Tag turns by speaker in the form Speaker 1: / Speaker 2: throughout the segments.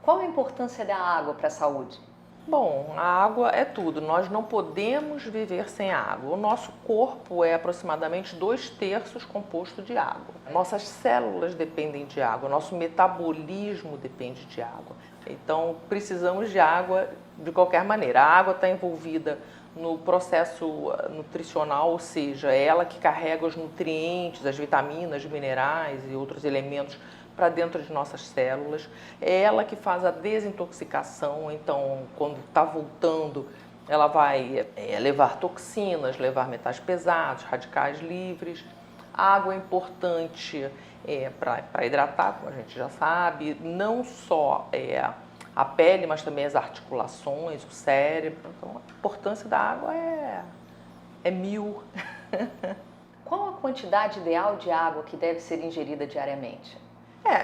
Speaker 1: Qual a importância da água para a saúde?
Speaker 2: Bom, a água é tudo. Nós não podemos viver sem água. O nosso corpo é aproximadamente 2/3 composto de água. Nossas células dependem de água, nosso metabolismo depende de água. Então, precisamos de água de qualquer maneira. A água está envolvida no processo nutricional, ou seja, é ela que carrega os nutrientes, as vitaminas, minerais e outros elementos para dentro de nossas células. É ela que faz a desintoxicação, então quando está voltando, ela vai levar toxinas, levar metais pesados, radicais livres. A água é importante para hidratar, como a gente já sabe, não só a pele, mas também as articulações, o cérebro. Então a importância da água é mil.
Speaker 1: Qual a quantidade ideal de água que deve ser ingerida diariamente?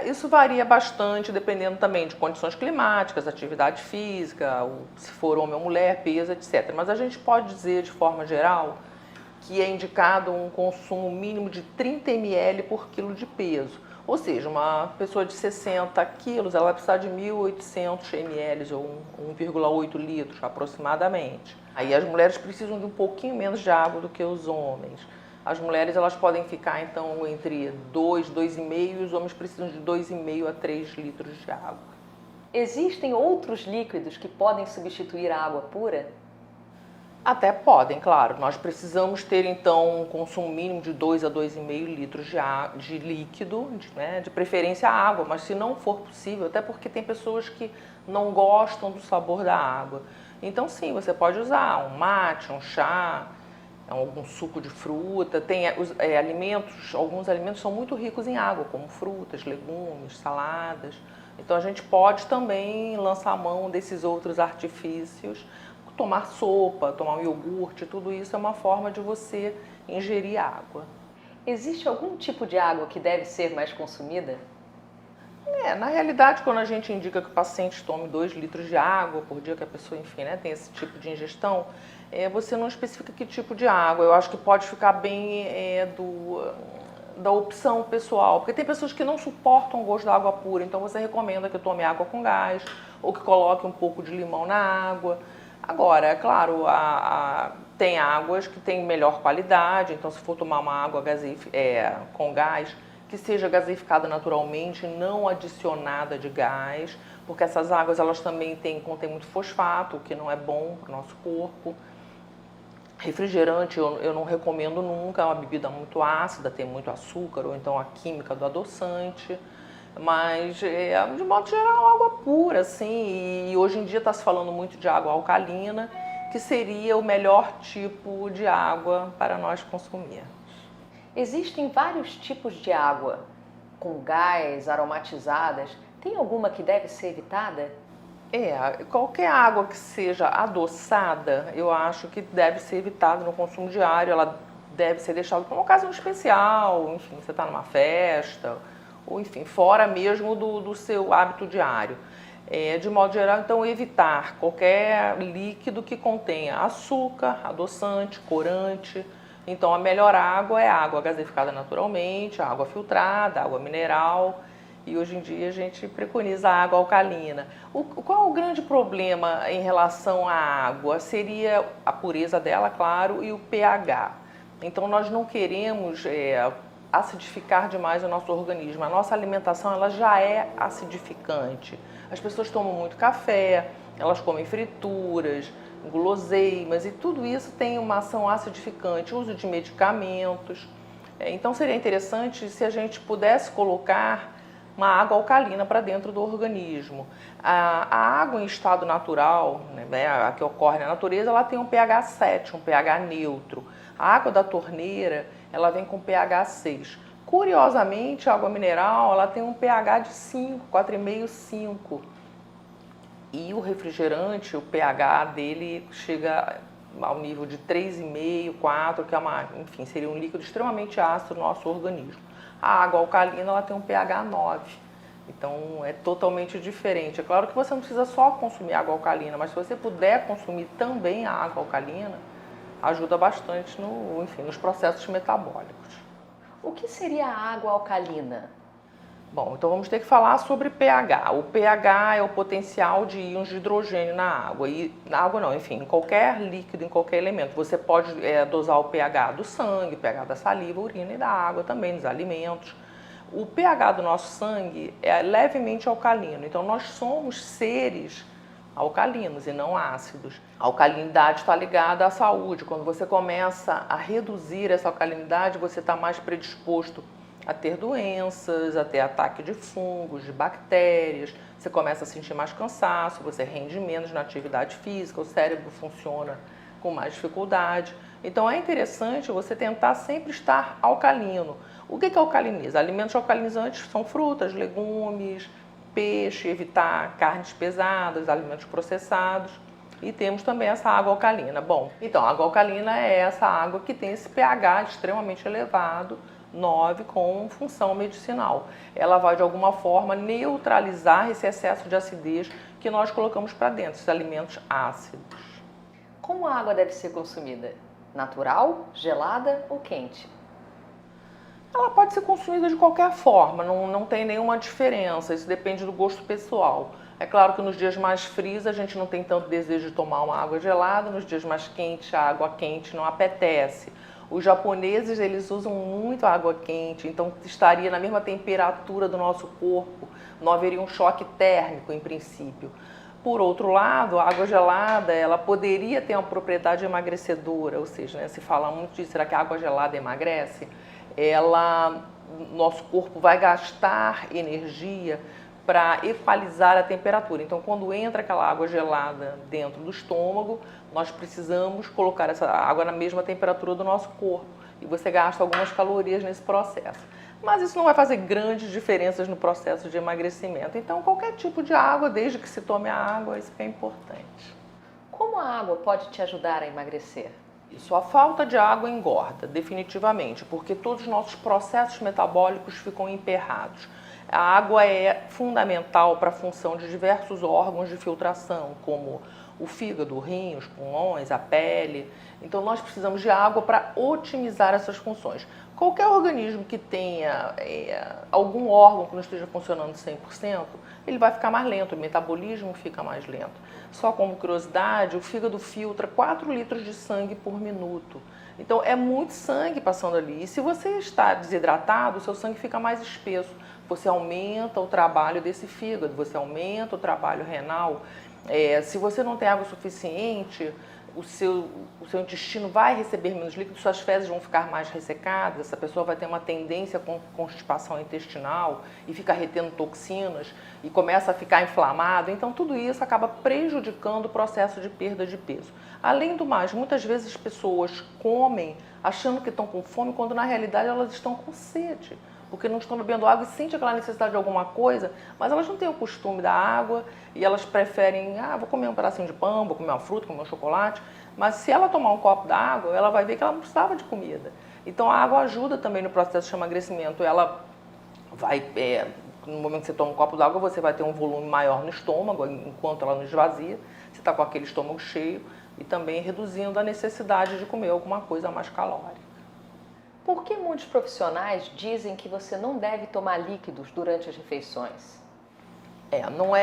Speaker 2: Isso varia bastante, dependendo também de condições climáticas, atividade física, se for homem ou mulher, peso, etc. Mas a gente pode dizer, de forma geral, que é indicado um consumo mínimo de 30 ml por quilo de peso. Ou seja, uma pessoa de 60 quilos, ela vai precisar de 1.800 ml ou 1,8 litros aproximadamente. Aí as mulheres precisam de um pouquinho menos de água do que os homens. As mulheres elas podem ficar então entre 2, 2,5 e os homens precisam de 2,5 a 3 litros de água.
Speaker 1: Existem outros líquidos que podem substituir a água pura?
Speaker 2: Até podem, claro. Nós precisamos ter então um consumo mínimo de 2 a 2,5 litros de líquido, de preferência água, mas se não for possível, até porque tem pessoas que não gostam do sabor da água. Então sim, você pode usar um mate, um chá, algum suco de fruta. Tem alguns alimentos são muito ricos em água, como frutas, legumes, saladas. Então a gente pode também lançar mão desses outros artifícios, tomar sopa, tomar um iogurte, tudo isso é uma forma de você ingerir água.
Speaker 1: Existe algum tipo de água que deve ser mais consumida?
Speaker 2: Na realidade, quando a gente indica que o paciente tome 2 litros de água por dia, que a pessoa, enfim, tem esse tipo de ingestão, você não especifica que tipo de água. Eu acho que pode ficar bem da opção pessoal, porque tem pessoas que não suportam o gosto da água pura, então você recomenda que tome água com gás ou que coloque um pouco de limão na água. Agora, é claro, tem águas que têm melhor qualidade, então se for tomar uma água com gás, que seja gaseificada naturalmente, não adicionada de gás, porque essas águas elas também contêm muito fosfato, o que não é bom para o nosso corpo. Refrigerante eu não recomendo nunca, é uma bebida muito ácida, tem muito açúcar, ou então a química do adoçante. Mas, de modo geral, água pura, assim, e hoje em dia está se falando muito de água alcalina, que seria o melhor tipo de água para nós consumir.
Speaker 1: Existem vários tipos de água, com gás, aromatizadas. Tem alguma que deve ser evitada?
Speaker 2: Qualquer água que seja adoçada, eu acho que deve ser evitada no consumo diário. Ela deve ser deixada para uma ocasião especial, enfim, você está numa festa, ou enfim, fora mesmo do seu hábito diário. De modo geral, então, evitar qualquer líquido que contenha açúcar, adoçante, corante. Então, a melhor água é a água gaseificada naturalmente, a água filtrada, a água mineral. E hoje em dia a gente preconiza a água alcalina. Qual o grande problema em relação à água? Seria a pureza dela, claro, e o pH. Então nós não queremos acidificar demais o nosso organismo. A nossa alimentação ela já é acidificante. As pessoas tomam muito café, elas comem frituras, guloseimas e tudo isso tem uma ação acidificante, uso de medicamentos. Então seria interessante se a gente pudesse colocar uma água alcalina para dentro do organismo. A água em estado natural, a que ocorre na natureza, ela tem um pH 7, um pH neutro. A água da torneira, ela vem com pH 6. Curiosamente, a água mineral, ela tem um pH de 5, 4,5, 5. E o refrigerante, o pH dele chega ao nível de 3,5, 4, que enfim, seria um líquido extremamente ácido no nosso organismo. A água alcalina ela tem um pH 9, então é totalmente diferente. É claro que você não precisa só consumir água alcalina, mas se você puder consumir também a água alcalina, ajuda bastante nos processos metabólicos.
Speaker 1: O que seria a água alcalina?
Speaker 2: Bom, então vamos ter que falar sobre pH. O pH é o potencial de íons de hidrogênio na água. E na água não, enfim, em qualquer líquido, em qualquer elemento. Você pode dosar o pH do sangue, o pH da saliva, urina e da água também, dos alimentos. O pH do nosso sangue é levemente alcalino, então nós somos seres alcalinos e não ácidos. A alcalinidade está ligada à saúde. Quando você começa a reduzir essa alcalinidade, você está mais predisposto a ter doenças, a ter ataque de fungos, de bactérias, você começa a sentir mais cansaço, você rende menos na atividade física, o cérebro funciona com mais dificuldade. Então é interessante você tentar sempre estar alcalino. O que alcaliniza? Alimentos alcalinizantes são frutas, legumes, peixe, evitar carnes pesadas, alimentos processados. E temos também essa água alcalina. Bom, então a água alcalina é essa água que tem esse pH extremamente elevado, 9, com função medicinal. Ela vai de alguma forma neutralizar esse excesso de acidez que nós colocamos para dentro, esses alimentos ácidos.
Speaker 1: Como a água deve ser consumida? Natural, gelada ou quente?
Speaker 2: Ela pode ser consumida de qualquer forma, não tem nenhuma diferença, isso depende do gosto pessoal. É claro que nos dias mais frios a gente não tem tanto desejo de tomar uma água gelada, nos dias mais quentes a água quente não apetece. Os japoneses, eles usam muito água quente, então estaria na mesma temperatura do nosso corpo, não haveria um choque térmico em princípio. Por outro lado, a água gelada, ela poderia ter uma propriedade emagrecedora, ou seja, né, se fala muito disso, será que a água gelada emagrece? Nosso corpo vai gastar energia para equalizar a temperatura. Então, quando entra aquela água gelada dentro do estômago, nós precisamos colocar essa água na mesma temperatura do nosso corpo. E você gasta algumas calorias nesse processo. Mas isso não vai fazer grandes diferenças no processo de emagrecimento. Então, qualquer tipo de água, desde que se tome a água, isso é importante.
Speaker 1: Como a água pode te ajudar a emagrecer?
Speaker 2: Isso, a falta de água engorda, definitivamente, porque todos os nossos processos metabólicos ficam emperrados. A água é fundamental para a função de diversos órgãos de filtração, como o fígado, o rim, os pulmões, a pele. Então, nós precisamos de água para otimizar essas funções. Qualquer organismo que tenha algum órgão que não esteja funcionando 100%, ele vai ficar mais lento, o metabolismo fica mais lento. Só como curiosidade, o fígado filtra 4 litros de sangue por minuto. Então, é muito sangue passando ali. E se você está desidratado, o seu sangue fica mais espesso. Você aumenta o trabalho desse fígado, você aumenta o trabalho renal. Se você não tem água suficiente, o seu intestino vai receber menos líquido, suas fezes vão ficar mais ressecadas, essa pessoa vai ter uma tendência com constipação intestinal e fica retendo toxinas e começa a ficar inflamado. Então, tudo isso acaba prejudicando o processo de perda de peso. Além do mais, muitas vezes as pessoas comem achando que estão com fome, quando na realidade elas estão com sede, porque não estão bebendo água e sentem aquela necessidade de alguma coisa, mas elas não têm o costume da água e elas preferem, vou comer um pedacinho de pão, vou comer uma fruta, comer um chocolate, mas se ela tomar um copo d'água, ela vai ver que ela não precisava de comida. Então a água ajuda também no processo de emagrecimento, ela vai, no momento que você toma um copo d'água, você vai ter um volume maior no estômago, enquanto ela não esvazia, você está com aquele estômago cheio e também reduzindo a necessidade de comer alguma coisa mais calórica.
Speaker 1: Por que muitos profissionais dizem que você não deve tomar líquidos durante as refeições?
Speaker 2: Não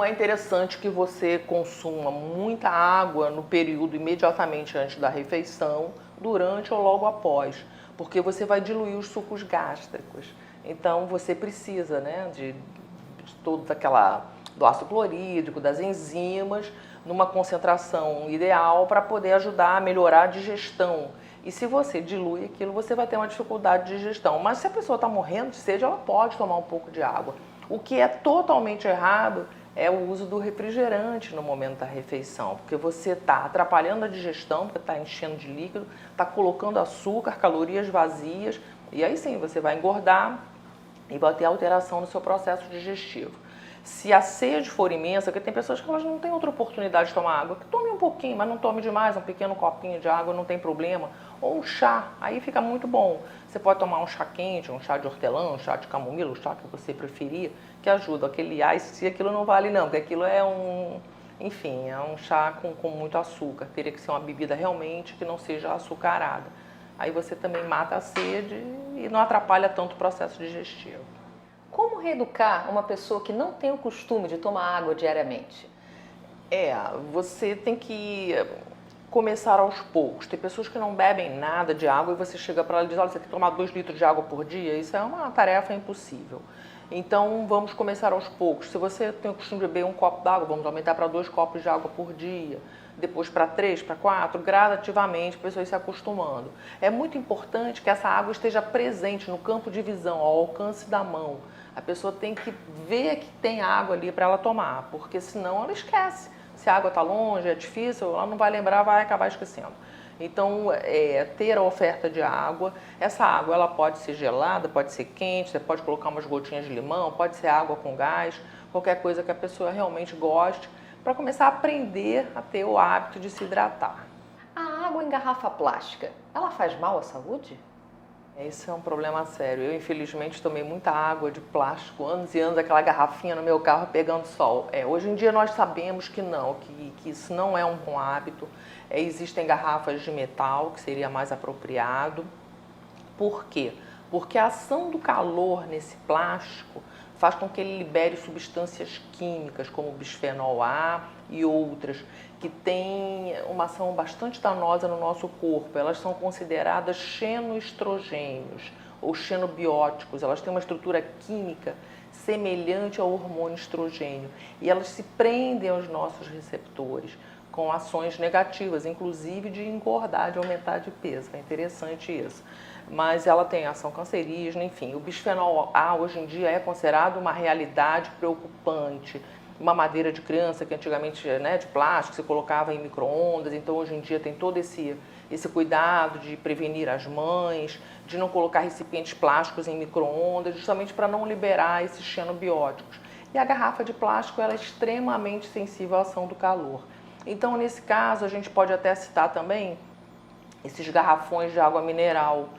Speaker 2: é interessante que você consuma muita água no período imediatamente antes da refeição, durante ou logo após, porque você vai diluir os sucos gástricos. Então você precisa, de todo do ácido clorídrico, das enzimas, numa concentração ideal para poder ajudar a melhorar a digestão. E se você dilui aquilo, você vai ter uma dificuldade de digestão. Mas se a pessoa está morrendo de sede, ela pode tomar um pouco de água. O que é totalmente errado é o uso do refrigerante no momento da refeição, porque você está atrapalhando a digestão, porque está enchendo de líquido, está colocando açúcar, calorias vazias, e aí sim você vai engordar e vai ter alteração no seu processo digestivo. Se a sede for imensa, porque tem pessoas que elas não têm outra oportunidade de tomar água, que tome um pouquinho, mas não tome demais, um pequeno copinho de água, não tem problema. Ou um chá, aí fica muito bom. Você pode tomar um chá quente, um chá de hortelã, um chá de camomila, o chá que você preferir, que ajuda. Aquele se aquilo não vale não, porque aquilo é um chá com muito açúcar. Teria que ser uma bebida realmente que não seja açucarada. Aí você também mata a sede e não atrapalha tanto o processo digestivo.
Speaker 1: Como reeducar uma pessoa que não tem o costume de tomar água diariamente?
Speaker 2: Você tem que começar aos poucos. Tem pessoas que não bebem nada de água e você chega para ela e diz, olha, você tem que tomar 2 litros de água por dia? Isso é uma tarefa impossível. Então, vamos começar aos poucos. Se você tem o costume de beber 1 copo d'água, vamos aumentar para 2 copos de água por dia. Depois para 3, para 4, gradativamente, a pessoa ir se acostumando. É muito importante que essa água esteja presente no campo de visão, ao alcance da mão. A pessoa tem que ver que tem água ali para ela tomar, porque senão ela esquece. Se a água está longe, é difícil, ela não vai lembrar, vai acabar esquecendo. Então, ter a oferta de água. Essa água ela pode ser gelada, pode ser quente, você pode colocar umas gotinhas de limão, pode ser água com gás, qualquer coisa que a pessoa realmente goste, para começar a aprender a ter o hábito de se hidratar.
Speaker 1: A água em garrafa plástica, ela faz mal à saúde?
Speaker 2: Esse é um problema sério. Eu, infelizmente, tomei muita água de plástico, anos e anos, aquela garrafinha no meu carro pegando sol. Hoje em dia nós sabemos que não, que isso não é um bom hábito. Existem garrafas de metal, que seria mais apropriado. Por quê? Porque a ação do calor nesse plástico faz com que ele libere substâncias químicas, como o bisfenol A e outras, que têm uma ação bastante danosa no nosso corpo. Elas são consideradas xenoestrogênios ou xenobióticos. Elas têm uma estrutura química semelhante ao hormônio estrogênio e elas se prendem aos nossos receptores com ações negativas, inclusive de engordar, de aumentar de peso. É interessante isso. Mas ela tem ação cancerígena, enfim. O bisfenol A hoje em dia é considerado uma realidade preocupante. Uma madeira de criança que antigamente, de plástico, se colocava em micro-ondas, então hoje em dia tem todo esse cuidado de prevenir as mães, de não colocar recipientes plásticos em micro-ondas, justamente para não liberar esses xenobióticos. E a garrafa de plástico ela é extremamente sensível à ação do calor. Então, nesse caso, a gente pode até citar também esses garrafões de água mineral,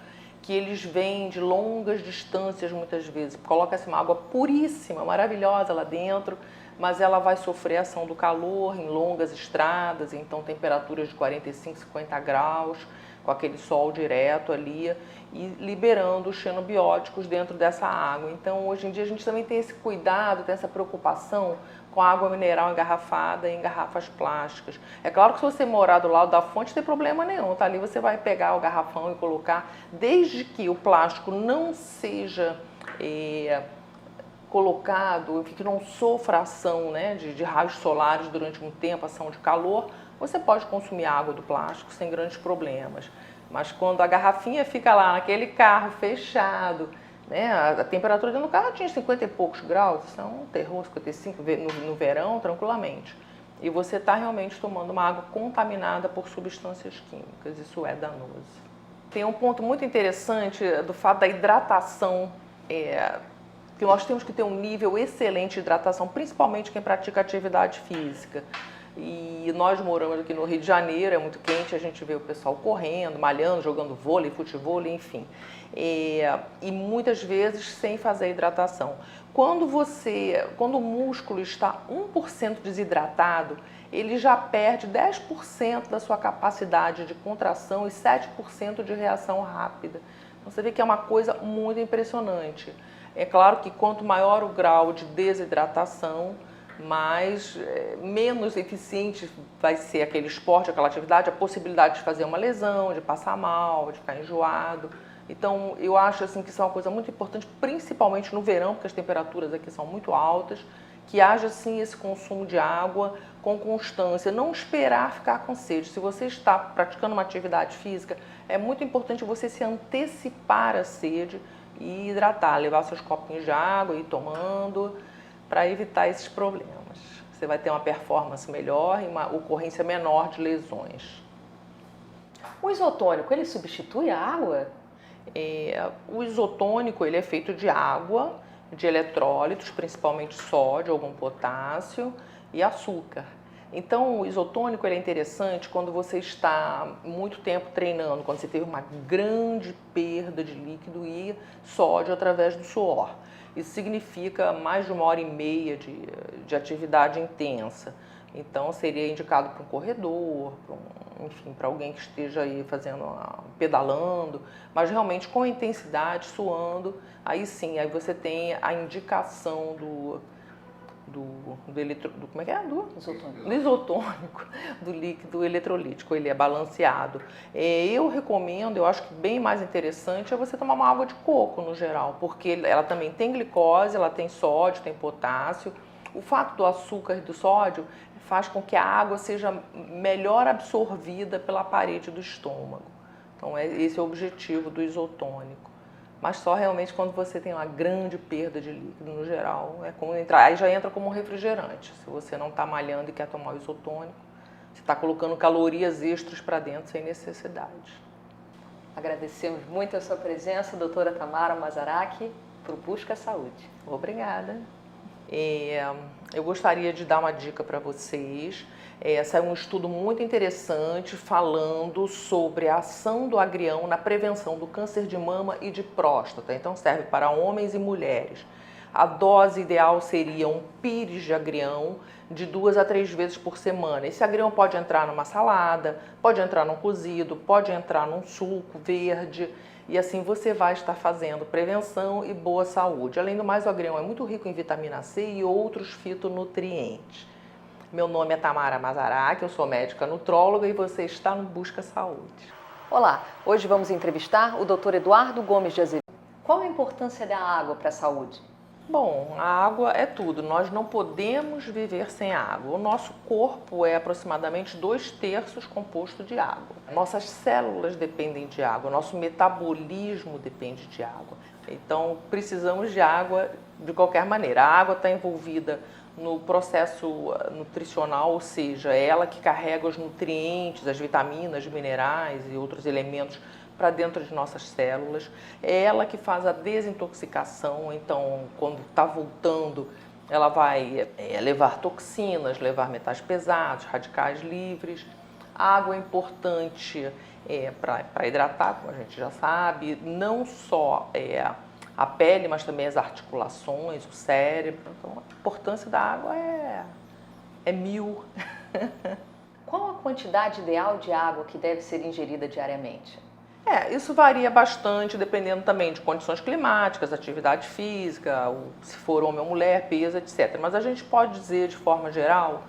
Speaker 2: que eles vêm de longas distâncias muitas vezes. Coloca-se uma água puríssima, maravilhosa lá dentro, mas ela vai sofrer a ação do calor em longas estradas, então temperaturas de 45, 50 graus, com aquele sol direto ali e liberando os xenobióticos dentro dessa água. Então, hoje em dia, a gente também tem esse cuidado, tem essa preocupação com a água mineral engarrafada em garrafas plásticas. É claro que se você morar do lado da fonte, não tem problema nenhum, tá? Ali você vai pegar o garrafão e colocar, desde que o plástico não seja colocado, que não sofra ação de raios solares durante um tempo, ação de calor, você pode consumir água do plástico sem grandes problemas. Mas quando a garrafinha fica lá naquele carro fechado, a temperatura dentro do carro atinge 50 e poucos graus, isso é um terror, 55 no verão, tranquilamente. E você está realmente tomando uma água contaminada por substâncias químicas, isso é danoso. Tem um ponto muito interessante do fato da hidratação, que nós temos que ter um nível excelente de hidratação, principalmente quem pratica atividade física. E nós moramos aqui no Rio de Janeiro, é muito quente, a gente vê o pessoal correndo, malhando, jogando vôlei, futevôlei, enfim. E muitas vezes sem fazer hidratação. Quando o músculo está 1% desidratado, ele já perde 10% da sua capacidade de contração e 7% de reação rápida. Então você vê que é uma coisa muito impressionante. É claro que quanto maior o grau de desidratação, menos eficiente vai ser aquele esporte, aquela atividade, a possibilidade de fazer uma lesão, de passar mal, de ficar enjoado. Então, eu acho assim, que isso é uma coisa muito importante, principalmente no verão, porque as temperaturas aqui são muito altas, que haja sim esse consumo de água com constância, não esperar ficar com sede. Se você está praticando uma atividade física, é muito importante você se antecipar à sede e hidratar, levar seus copinhos de água e ir tomando, para evitar esses problemas. Você vai ter uma performance melhor e uma ocorrência menor de lesões.
Speaker 1: O isotônico, ele substitui a água?
Speaker 2: O isotônico ele é feito de água, de eletrólitos, principalmente sódio, algum potássio e açúcar. Então, o isotônico ele é interessante quando você está muito tempo treinando, quando você teve uma grande perda de líquido e sódio através do suor. Isso significa mais de 1h30 de atividade intensa. Então, seria indicado para um corredor, para enfim, para alguém que esteja aí pedalando, mas realmente com intensidade, suando, aí sim, aí você tem a indicação como é que é? Do isotônico, do líquido eletrolítico, ele é balanceado. Eu recomendo, eu acho que bem mais interessante é você tomar uma água de coco no geral, porque ela também tem glicose, ela tem sódio, tem potássio. O fato do açúcar e do sódio faz com que a água seja melhor absorvida pela parede do estômago. Então esse é o objetivo do isotônico. Mas só realmente quando você tem uma grande perda de líquido, no geral, é como entrar, aí já entra como um refrigerante. Se você não está malhando e quer tomar o isotônico, você está colocando calorias extras para dentro sem necessidade.
Speaker 1: Agradecemos muito a sua presença, doutora Tamara Mazaraki, para o Busca Saúde.
Speaker 2: Obrigada. Eu gostaria de dar uma dica para vocês. Saiu um estudo muito interessante falando sobre a ação do agrião na prevenção do câncer de mama e de próstata. Então serve para homens e mulheres. A dose ideal seria um pires de agrião de 2 a 3 vezes por semana. Esse agrião pode entrar numa salada, pode entrar num cozido, pode entrar num suco verde. E assim você vai estar fazendo prevenção e boa saúde. Além do mais, o agrião é muito rico em vitamina C e outros fitonutrientes. Meu nome é Tamara Mazaraki, eu sou médica nutróloga e você está no Busca Saúde.
Speaker 1: Olá, hoje vamos entrevistar o Dr. Eduardo Gomes de Azevedo. Qual a importância da água para a saúde?
Speaker 2: Bom, a água é tudo, nós não podemos viver sem água. O nosso corpo é aproximadamente 2/3 composto de água. Nossas células dependem de água, nosso metabolismo depende de água. Então, precisamos de água de qualquer maneira. A água está envolvida no processo nutricional, ou seja, é ela que carrega os nutrientes, as vitaminas, minerais e outros elementos para dentro de nossas células. É ela que faz a desintoxicação, então quando está voltando, ela vai levar toxinas, levar metais pesados, radicais livres. A água é importante para hidratar, como a gente já sabe, não só a pele, mas também as articulações, o cérebro. Então a importância da água é mil.
Speaker 1: Qual a quantidade ideal de água que deve ser ingerida diariamente?
Speaker 2: Isso varia bastante, dependendo também de condições climáticas, atividade física, se for homem ou mulher, peso, etc. Mas a gente pode dizer, de forma geral,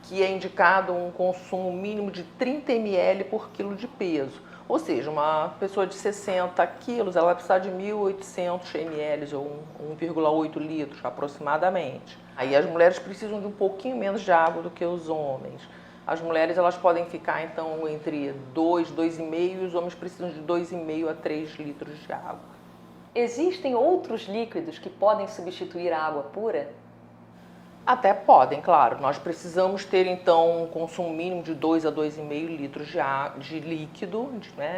Speaker 2: que é indicado um consumo mínimo de 30 ml por quilo de peso. Ou seja, uma pessoa de 60 quilos, ela vai precisar de 1.800 ml ou 1,8 litros aproximadamente. Aí as mulheres precisam de um pouquinho menos de água do que os homens. As mulheres elas podem ficar então entre 2, 2,5 e os homens precisam de 2,5 a 3 litros de água.
Speaker 1: Existem outros líquidos que podem substituir a água pura?
Speaker 2: Até podem, claro. Nós precisamos ter então um consumo mínimo de 2 a 2,5 litros de líquido,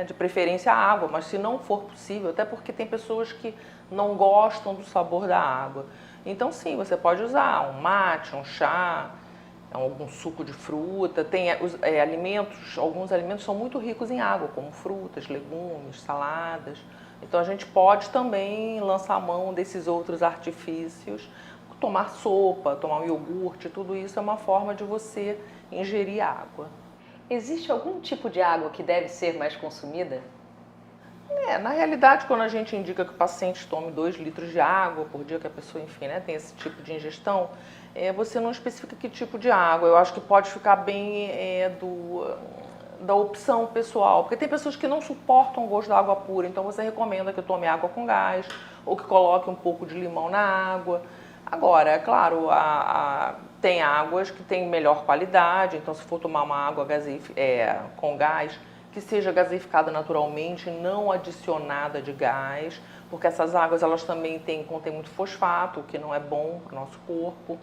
Speaker 2: de preferência água, mas se não for possível, até porque tem pessoas que não gostam do sabor da água. Então sim, você pode usar um mate, um chá, algum suco de fruta. Tem alguns alimentos são muito ricos em água, como frutas, legumes, saladas. Então a gente pode também lançar mão desses outros artifícios, tomar sopa, tomar um iogurte, tudo isso é uma forma de você ingerir água.
Speaker 1: Existe algum tipo de água que deve ser mais consumida?
Speaker 2: Na realidade, quando a gente indica que o paciente tome 2 litros de água por dia, que a pessoa, enfim, tem esse tipo de ingestão, você não especifica que tipo de água. Eu acho que pode ficar bem da opção pessoal, porque tem pessoas que não suportam o gosto da água pura, então você recomenda que tome água com gás ou que coloque um pouco de limão na água. Agora, é claro, tem águas que têm melhor qualidade, então se for tomar uma água com gás, que seja gaseificada naturalmente, não adicionada de gás, porque essas águas elas também contêm muito fosfato, o que não é bom para o nosso corpo.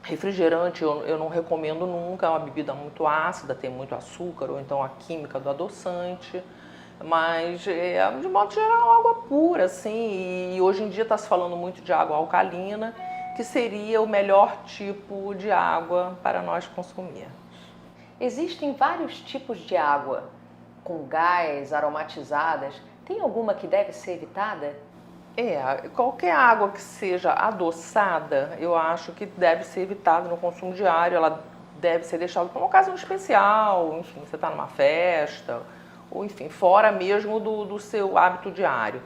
Speaker 2: Refrigerante eu não recomendo nunca, é uma bebida muito ácida, tem muito açúcar, ou então a química do adoçante. Mas, de modo geral, água pura, assim, e hoje em dia está se falando muito de água alcalina, que seria o melhor tipo de água para nós consumir.
Speaker 1: Existem vários tipos de água, com gás, aromatizadas. Tem alguma que deve ser evitada?
Speaker 2: Qualquer água que seja adoçada, eu acho que deve ser evitada no consumo diário. Ela deve ser deixado para uma ocasião especial, enfim, você está numa festa, ou enfim, fora mesmo do seu hábito diário.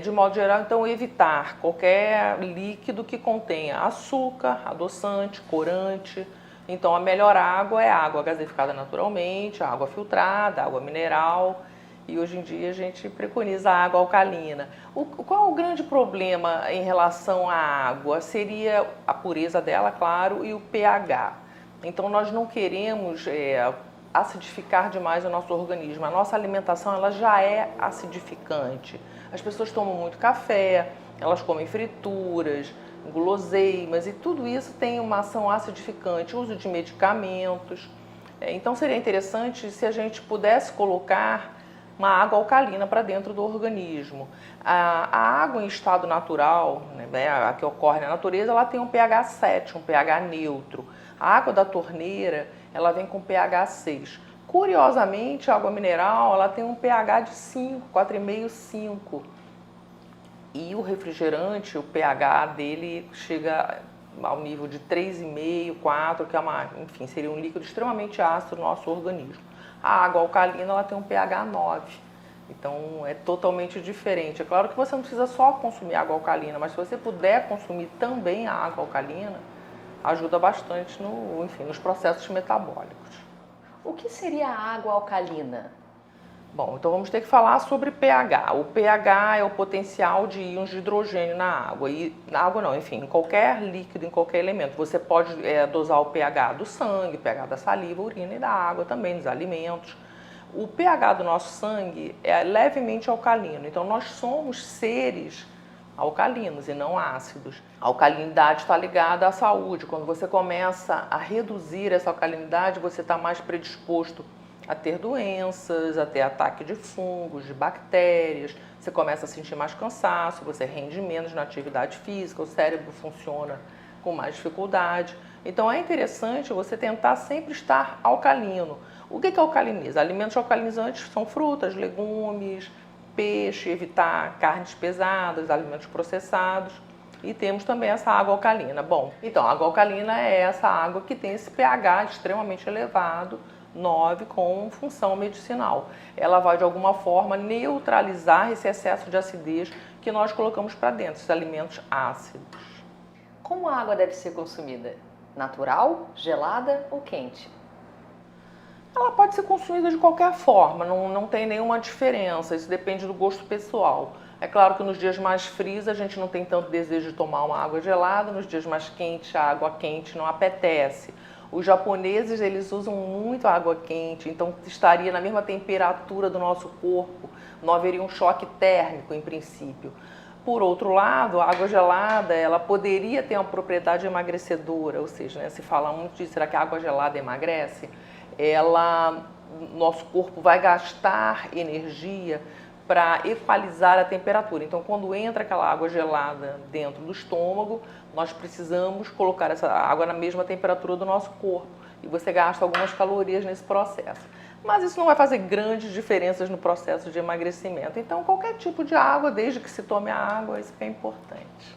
Speaker 2: De modo geral, então, evitar qualquer líquido que contenha açúcar, adoçante, corante. Então, a melhor água é a água gaseificada naturalmente, a água filtrada, a água mineral. E hoje em dia a gente preconiza a água alcalina. Qual o grande problema em relação à água? Seria a pureza dela, claro, e o pH. Então, nós não queremos acidificar demais o nosso organismo. A nossa alimentação ela já é acidificante. As pessoas tomam muito café, elas comem frituras, guloseimas e tudo isso tem uma ação acidificante, uso de medicamentos. Então seria interessante se a gente pudesse colocar uma água alcalina para dentro do organismo. A água em estado natural, né, a que ocorre na natureza, ela tem um pH 7, um pH neutro. A água da torneira, ela vem com pH 6. Curiosamente, a água mineral, ela tem um pH de 5, 4,5, 5. E o refrigerante, o pH dele chega ao nível de 3,5, 4, que é enfim, seria um líquido extremamente ácido no nosso organismo. A água alcalina, ela tem um pH 9. Então, é totalmente diferente. É claro que você não precisa só consumir água alcalina, mas se você puder consumir também a água alcalina, ajuda bastante nos processos metabólicos.
Speaker 1: O que seria a água alcalina?
Speaker 2: Bom, então vamos ter que falar sobre pH. O pH é o potencial de íons de hidrogênio na água. E na água não, enfim, em qualquer líquido, em qualquer elemento. Você pode dosar o pH do sangue, pH da saliva, urina e da água também, dos alimentos. O pH do nosso sangue é levemente alcalino. Então nós somos seres alcalinos e não ácidos. A alcalinidade está ligada à saúde. Quando você começa a reduzir essa alcalinidade, você está mais predisposto a ter doenças, a ter ataque de fungos, de bactérias. Você começa a sentir mais cansaço, você rende menos na atividade física, o cérebro funciona com mais dificuldade. Então é interessante você tentar sempre estar alcalino. O que alcaliniza? Alimentos alcalinizantes são frutas, legumes, peixe, evitar carnes pesadas, alimentos processados. E temos também essa água alcalina. Bom, então a água alcalina é essa água que tem esse pH extremamente elevado, 9, com função medicinal. Ela vai de alguma forma neutralizar esse excesso de acidez que nós colocamos para dentro, esses alimentos ácidos.
Speaker 1: Como a água deve ser consumida? Natural, gelada ou quente?
Speaker 2: Ela pode ser consumida de qualquer forma, não tem nenhuma diferença, isso depende do gosto pessoal. É claro que nos dias mais frios a gente não tem tanto desejo de tomar uma água gelada, nos dias mais quentes a água quente não apetece. Os japoneses, eles usam muito a água quente, então estaria na mesma temperatura do nosso corpo, não haveria um choque térmico em princípio. Por outro lado, a água gelada, ela poderia ter uma propriedade emagrecedora, ou seja, se fala muito disso, será que a água gelada emagrece? Nosso corpo vai gastar energia para equalizar a temperatura. Então, quando entra aquela água gelada dentro do estômago, nós precisamos colocar essa água na mesma temperatura do nosso corpo. E você gasta algumas calorias nesse processo. Mas isso não vai fazer grandes diferenças no processo de emagrecimento. Então, qualquer tipo de água, desde que se tome a água, isso é importante.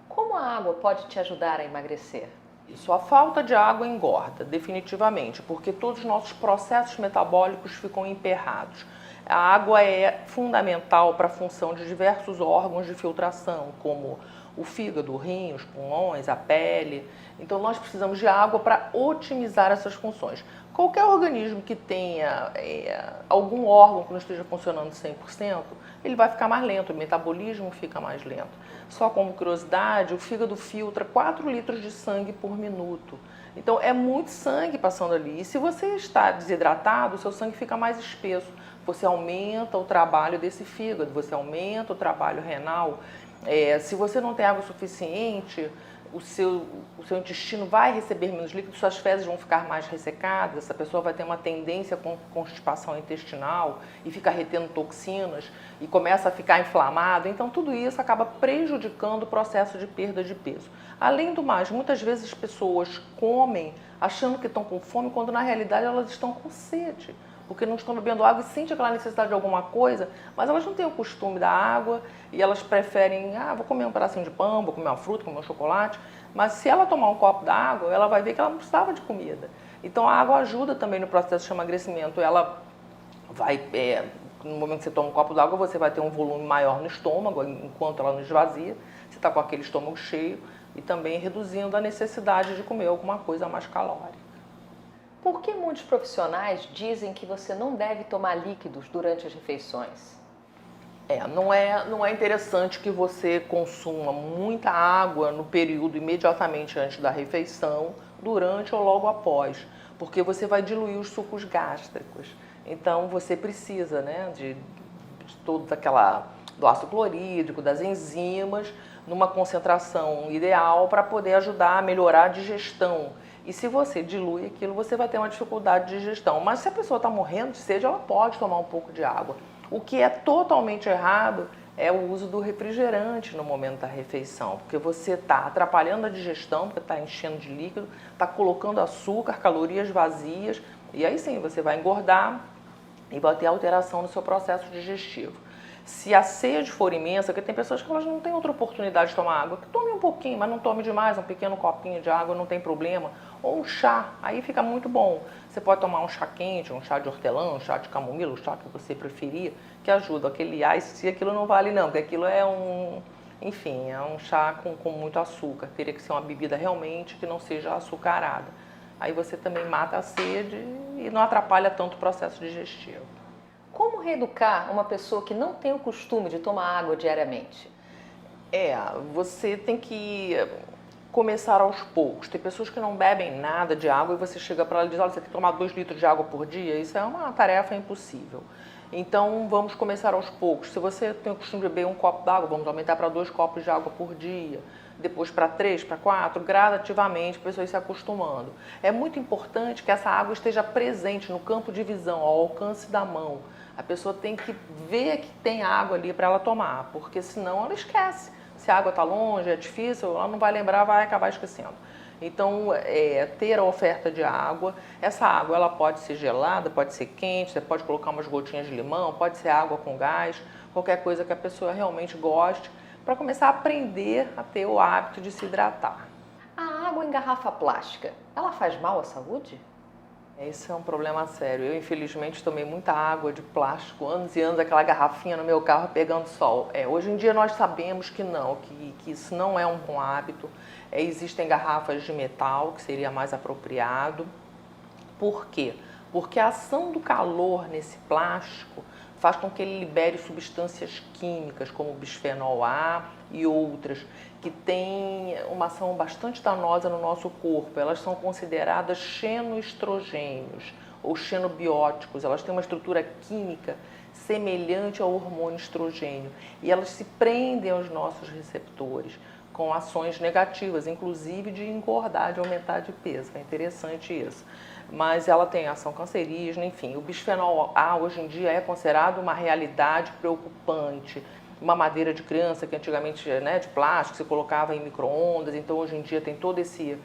Speaker 1: Como a água pode te ajudar a emagrecer?
Speaker 2: Isso, a falta de água engorda, definitivamente, porque todos os nossos processos metabólicos ficam emperrados. A água é fundamental para a função de diversos órgãos de filtração, como o fígado, o rim, os pulmões, a pele. Então, nós precisamos de água para otimizar essas funções. Qualquer organismo que tenha algum órgão que não esteja funcionando 100%, ele vai ficar mais lento, o metabolismo fica mais lento. Só como curiosidade, o fígado filtra 4 litros de sangue por minuto. Então é muito sangue passando ali. E se você está desidratado, o seu sangue fica mais espesso. Você aumenta o trabalho desse fígado, você aumenta o trabalho renal. Se você não tem água suficiente, o seu intestino vai receber menos líquido, suas fezes vão ficar mais ressecadas, essa pessoa vai ter uma tendência com constipação intestinal e fica retendo toxinas e começa a ficar inflamado. Então tudo isso acaba prejudicando o processo de perda de peso. Além do mais, muitas vezes as pessoas comem achando que estão com fome, quando na realidade elas estão com sede, porque não estão bebendo água e sentem aquela necessidade de alguma coisa, mas elas não têm o costume da água e elas preferem, vou comer um pedacinho de pão, vou comer uma fruta, comer um chocolate, Mas se ela tomar um copo d'água, ela vai ver que ela não precisava de comida. Então a água ajuda também no processo de emagrecimento. Ela vai, no momento que você toma um copo d'água, você vai ter um volume maior no estômago, enquanto ela não esvazia. Você está com aquele estômago cheio e também reduzindo a necessidade de comer alguma coisa mais calórica.
Speaker 1: Por que muitos profissionais dizem que você não deve tomar líquidos durante as refeições?
Speaker 2: Não é interessante que você consuma muita água no período imediatamente antes da refeição, durante ou logo após, porque você vai diluir os sucos gástricos. Então você precisa, né, de todo do ácido clorídrico, das enzimas, numa concentração ideal para poder ajudar a melhorar a digestão. E se você dilui aquilo, você vai ter uma dificuldade de digestão. Mas se a pessoa está morrendo de sede, ela pode tomar um pouco de água. O que é totalmente errado é o uso do refrigerante no momento da refeição, porque você está atrapalhando a digestão, porque está enchendo de líquido, está colocando açúcar, calorias vazias, e aí sim você vai engordar e vai ter alteração no seu processo digestivo. Se a sede for imensa, porque tem pessoas que elas não têm outra oportunidade de tomar água, que tome um pouquinho, mas não tome demais, um pequeno copinho de água não tem problema. Ou um chá, aí fica muito bom. Você pode tomar um chá quente, um chá de hortelã, um chá de camomila, o chá que você preferir, que ajuda. Aquele ice, aquilo não vale não, porque aquilo é enfim, é um chá com muito açúcar. Teria que ser uma bebida realmente que não seja açucarada. Aí você também mata a sede e não atrapalha tanto o processo digestivo.
Speaker 1: Como reeducar uma pessoa que não tem o costume de tomar água diariamente?
Speaker 2: Você tem que começar aos poucos. Tem pessoas que não bebem nada de água e você chega para ela e diz, olha, você tem que tomar 2 litros de água por dia. Isso é uma tarefa impossível. Então vamos começar aos poucos. Se você tem o costume de beber um copo d'água, vamos aumentar para 2 copos de água por dia. Depois para 3, para 4, gradativamente, a pessoa se acostumando. É muito importante que essa água esteja presente no campo de visão, ao alcance da mão. A pessoa tem que ver que tem água ali para ela tomar, porque senão ela esquece. Se a água está longe, é difícil, ela não vai lembrar, vai acabar esquecendo. Então, ter a oferta de água. Essa água ela pode ser gelada, pode ser quente, você pode colocar umas gotinhas de limão, pode ser água com gás, qualquer coisa que a pessoa realmente goste, para começar a aprender a ter o hábito de se hidratar.
Speaker 1: A água em garrafa plástica, ela faz mal à saúde?
Speaker 2: Esse é um problema sério. Eu, infelizmente, tomei muita água de plástico, anos e anos, aquela garrafinha no meu carro pegando sol. Hoje em dia nós sabemos que não, que isso não é um bom hábito. Existem garrafas de metal, que seria mais apropriado. Por quê? Porque a ação do calor nesse plástico faz com que ele libere substâncias químicas, como o bisfenol A e outras, que têm uma ação bastante danosa no nosso corpo. Elas são consideradas xenoestrogênios ou xenobióticos. Elas têm uma estrutura química semelhante ao hormônio estrogênio e elas se prendem aos nossos receptores com ações negativas, inclusive de engordar, de aumentar de peso. É interessante isso. Mas ela tem ação cancerígena, enfim. O bisfenol A hoje em dia é considerado uma realidade preocupante. Uma madeira de criança que antigamente, né, de plástico, se colocava em micro-ondas, então hoje em dia tem todo esse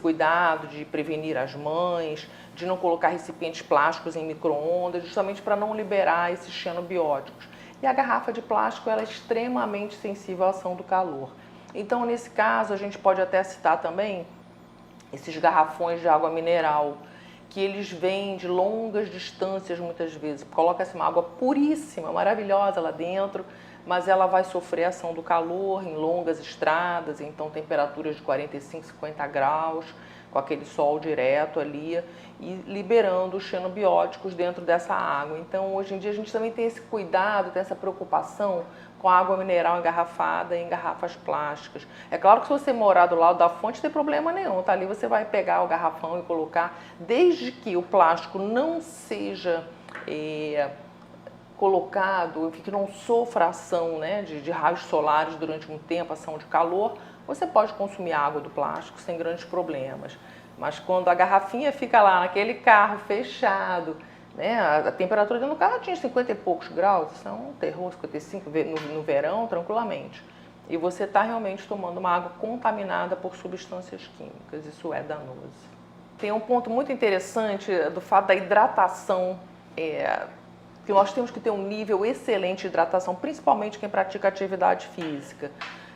Speaker 2: cuidado de prevenir as mães, de não colocar recipientes plásticos em micro-ondas, justamente para não liberar esses xenobióticos. E a garrafa de plástico ela é extremamente sensível à ação do calor. Então, nesse caso, a gente pode até citar também esses garrafões de água mineral, que eles vêm de longas distâncias muitas vezes. Coloca-se uma água puríssima, maravilhosa lá dentro, mas ela vai sofrer a ação do calor em longas estradas, então temperaturas de 45, 50 graus, com aquele sol direto ali, e liberando os xenobióticos dentro dessa água. Então, hoje em dia, a gente também tem esse cuidado, tem essa preocupação com a água mineral engarrafada em garrafas plásticas. É claro que se você morar do lado da fonte, não tem problema nenhum, tá? Ali você vai pegar o garrafão e colocar, desde que o plástico não seja colocado, que não sofra ação, né, de raios solares durante um tempo, ação de calor, você pode consumir água do plástico sem grandes problemas. Mas quando a garrafinha fica lá naquele carro fechado, né, a temperatura dentro do carro atinge 50 e poucos graus, isso é um terror, 55 no verão, tranquilamente. E você está realmente tomando uma água contaminada por substâncias químicas, isso é danoso. Tem um ponto muito interessante do fato da hidratação, que nós temos que ter um nível excelente de hidratação, principalmente quem pratica atividade física.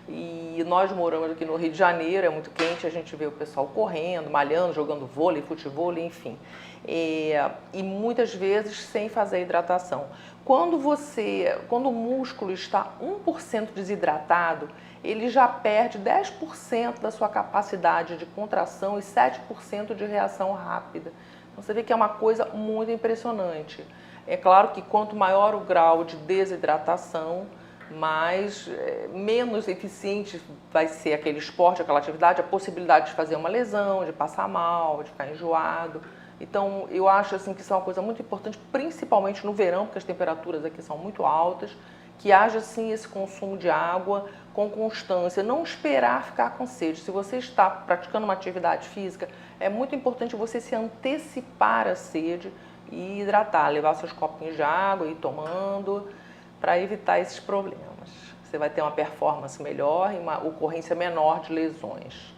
Speaker 2: E nós moramos aqui no Rio de Janeiro, é muito quente, a gente vê o pessoal correndo, malhando, jogando vôlei, futevôlei, enfim. E muitas vezes sem fazer hidratação. Quando o músculo está 1% desidratado, ele já perde 10% da sua capacidade de contração e 7% de reação rápida. Então você vê que é uma coisa muito impressionante. É claro que quanto maior o grau de desidratação, menos eficiente vai ser aquele esporte, aquela atividade, a possibilidade de fazer uma lesão, de passar mal, de ficar enjoado. Então, eu acho assim, que isso é uma coisa muito importante, principalmente no verão, porque as temperaturas aqui são muito altas, que haja assim esse consumo de água com constância, não esperar ficar com sede. Se você está praticando uma atividade física, é muito importante você se antecipar à sede e hidratar, levar seus copinhos de água e ir tomando, para evitar esses problemas. Você vai ter uma performance melhor e uma ocorrência menor de lesões.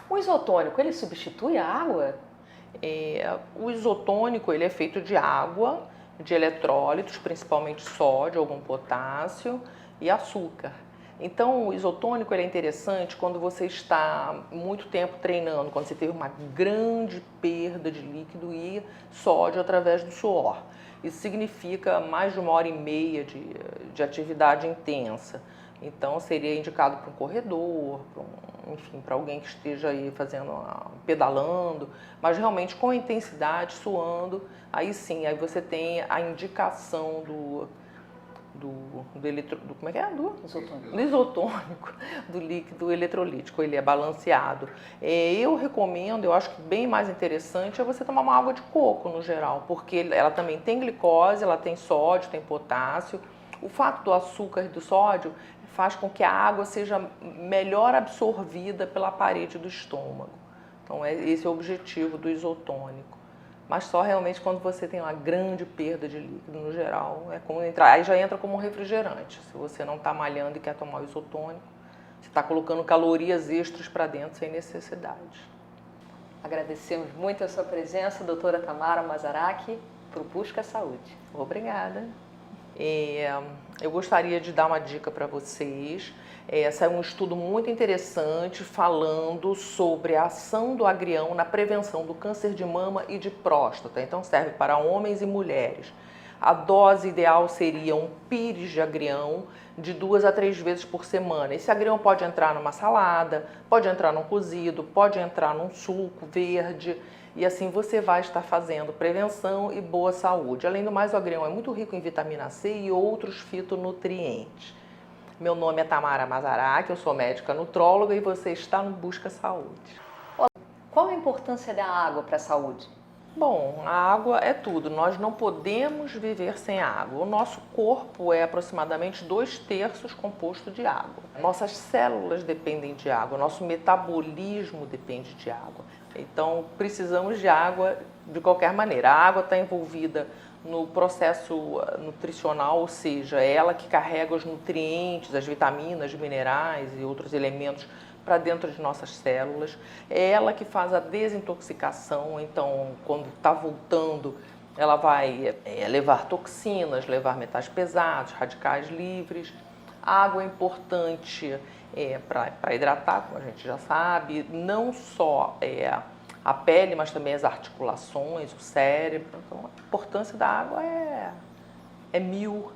Speaker 1: O isotônico, ele substitui a água?
Speaker 2: O isotônico ele é feito de água, de eletrólitos, principalmente sódio, algum potássio e açúcar. Então, o isotônico ele é interessante quando você está muito tempo treinando, quando você teve uma grande perda de líquido e sódio através do suor. Isso significa mais de 1h30 de atividade intensa. Então, seria indicado para um corredor, enfim, para alguém que esteja aí pedalando, mas realmente com intensidade, suando, aí sim, aí você tem a indicação como é que é? Do isotônico, do líquido eletrolítico, ele é balanceado. Eu recomendo, eu acho que bem mais interessante é você tomar uma água de coco no geral, porque ela também tem glicose, ela tem sódio, tem potássio. O fato do açúcar e do sódio faz com que a água seja melhor absorvida pela parede do estômago. Então esse é o objetivo do isotônico. Mas só realmente quando você tem uma grande perda de líquido, no geral, é como entrar. Aí já entra como um refrigerante. Se você não está malhando e quer tomar o isotônico, você está colocando calorias extras para dentro sem necessidade.
Speaker 1: Agradecemos muito a sua presença, doutora Tamara Mazaraki, para o Busca Saúde.
Speaker 2: Obrigada. Eu gostaria de dar uma dica para vocês. Saiu um estudo muito interessante falando sobre a ação do agrião na prevenção do câncer de mama e de próstata. Então serve para homens e mulheres. A dose ideal seria um pires de agrião de 2 a 3 vezes por semana. Esse agrião pode entrar numa salada, pode entrar num cozido, pode entrar num suco verde. E assim você vai estar fazendo prevenção e boa saúde. Além do mais, o agrião é muito rico em vitamina C e outros fitonutrientes. Meu nome é Tamara Mazaraki, eu sou médica nutróloga e você está no Busca Saúde.
Speaker 1: Qual a importância da água para a saúde?
Speaker 2: Bom, a água é tudo. Nós não podemos viver sem água. O nosso corpo é aproximadamente 2/3 composto de água. Nossas células dependem de água, nosso metabolismo depende de água. Então, precisamos de água de qualquer maneira. A água está envolvida no processo nutricional, ou seja, é ela que carrega os nutrientes, as vitaminas, minerais e outros elementos para dentro de nossas células. É ela que faz a desintoxicação, então, quando está voltando, ela vai levar toxinas, levar metais pesados, radicais livres. A água é importante para hidratar, como a gente já sabe, não só a pele, mas também as articulações, o cérebro. Então, a importância da água é 1000.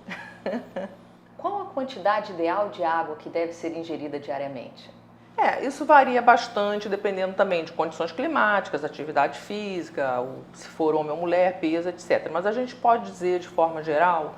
Speaker 1: Qual a quantidade ideal de água que deve ser ingerida diariamente?
Speaker 2: Isso varia bastante, dependendo também de condições climáticas, atividade física, se for homem ou mulher, peso, etc. Mas a gente pode dizer, de forma geral,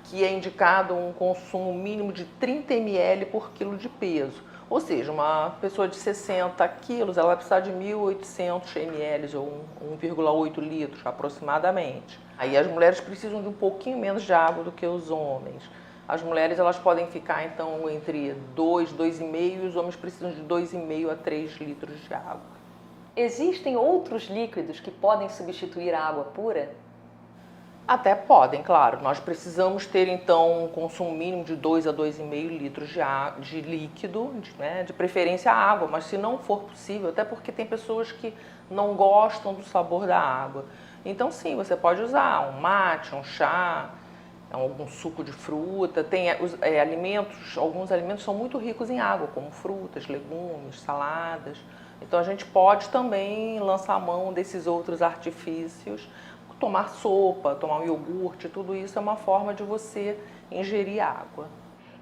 Speaker 2: que é indicado um consumo mínimo de 30 ml por quilo de peso. Ou seja, uma pessoa de 60 quilos, ela vai precisar de 1.800 ml ou 1,8 litros aproximadamente. Aí as mulheres precisam de um pouquinho menos de água do que os homens. As mulheres elas podem ficar então entre 2, 2,5 e os homens precisam de 2,5 a 3 litros de água.
Speaker 1: Existem outros líquidos que podem substituir a água pura?
Speaker 2: Até podem, claro. Nós precisamos ter então um consumo mínimo de 2 a 2,5 litros de líquido, de preferência água, mas se não for possível, até porque tem pessoas que não gostam do sabor da água. Então sim, você pode usar um mate, um chá, algum suco de fruta. Tem alimentos, alguns alimentos são muito ricos em água, como frutas, legumes, saladas. Então a gente pode também lançar a mão desses outros artifícios, tomar sopa, tomar um iogurte, tudo isso é uma forma de você ingerir água.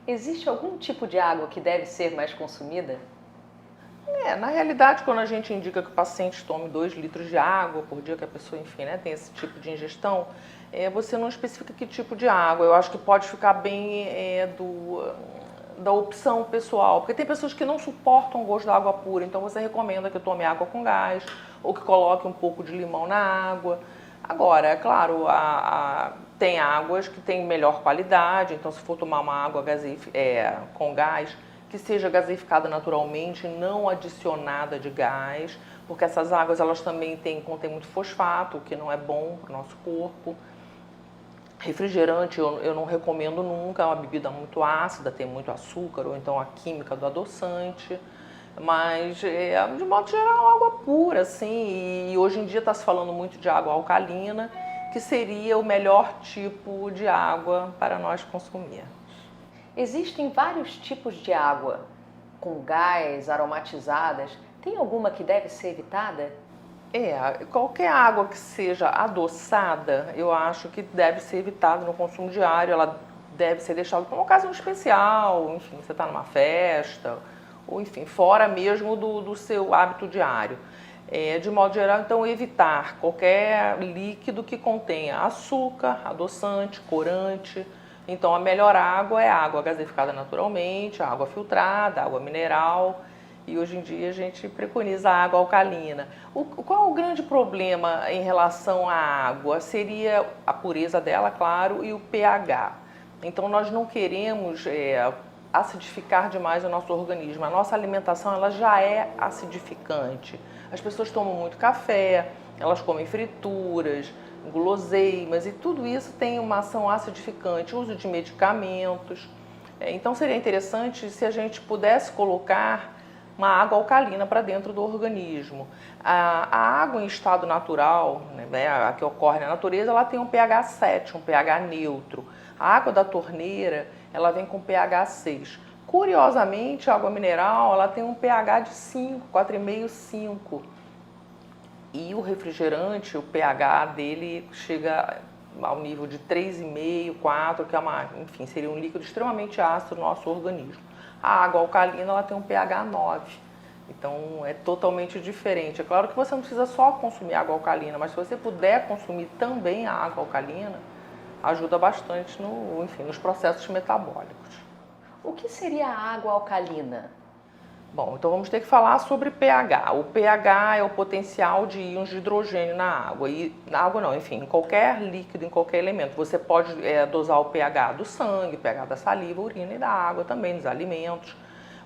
Speaker 1: Existe algum tipo de água que deve ser mais consumida?
Speaker 2: Na realidade, quando a gente indica que o paciente tome 2 litros de água por dia, que a pessoa, enfim, né, tem esse tipo de ingestão, você não especifica que tipo de água. Eu acho que pode ficar bem da opção pessoal, porque tem pessoas que não suportam o gosto da água pura, então você recomenda que tome água com gás ou que coloque um pouco de limão na água. Agora, é claro, tem águas que têm melhor qualidade, então se for tomar uma água com gás, que seja gaseificada naturalmente, não adicionada de gás, porque essas águas elas também contêm muito fosfato, o que não é bom para o nosso corpo. Refrigerante eu não recomendo nunca, é uma bebida muito ácida, tem muito açúcar, ou então a química do adoçante. Mas, de modo geral, água pura, assim, e hoje em dia está se falando muito de água alcalina, que seria o melhor tipo de água para nós consumir.
Speaker 1: Existem vários tipos de água, com gás, aromatizadas. Tem alguma que deve ser evitada?
Speaker 2: Qualquer água que seja adoçada, eu acho que deve ser evitada no consumo diário. Ela deve ser deixada para uma ocasião especial, enfim, você está numa festa, ou enfim, fora mesmo do seu hábito diário. De modo geral, então, evitar qualquer líquido que contenha açúcar, adoçante, corante. Então, a melhor água é a água gaseificada naturalmente, a água filtrada, a água mineral. E hoje em dia a gente preconiza a água alcalina. Qual o grande problema em relação à água? Seria a pureza dela, claro, e o pH. Então nós não queremos acidificar demais o nosso organismo. A nossa alimentação ela já é acidificante. As pessoas tomam muito café, elas comem frituras, guloseimas e tudo isso tem uma ação acidificante, uso de medicamentos. Então seria interessante se a gente pudesse colocar uma água alcalina para dentro do organismo. A água em estado natural, né, a que ocorre na natureza, ela tem um pH 7, um pH neutro. A água da torneira, ela vem com pH 6. Curiosamente, a água mineral, ela tem um pH de 5, 4,5, 5. E o refrigerante, o pH dele chega ao nível de 3,5, 4, que é enfim, seria um líquido extremamente ácido no nosso organismo. A água alcalina ela tem um pH 9, então é totalmente diferente. É claro que você não precisa só consumir água alcalina, mas se você puder consumir também a água alcalina, ajuda bastante nos processos metabólicos.
Speaker 1: O que seria a água alcalina?
Speaker 2: Bom, então vamos ter que falar sobre pH. O pH é o potencial de íons de hidrogênio na água. E na água não, enfim, em qualquer líquido, em qualquer elemento. Você pode dosar o pH do sangue, o pH da saliva, urina e da água também, dos alimentos.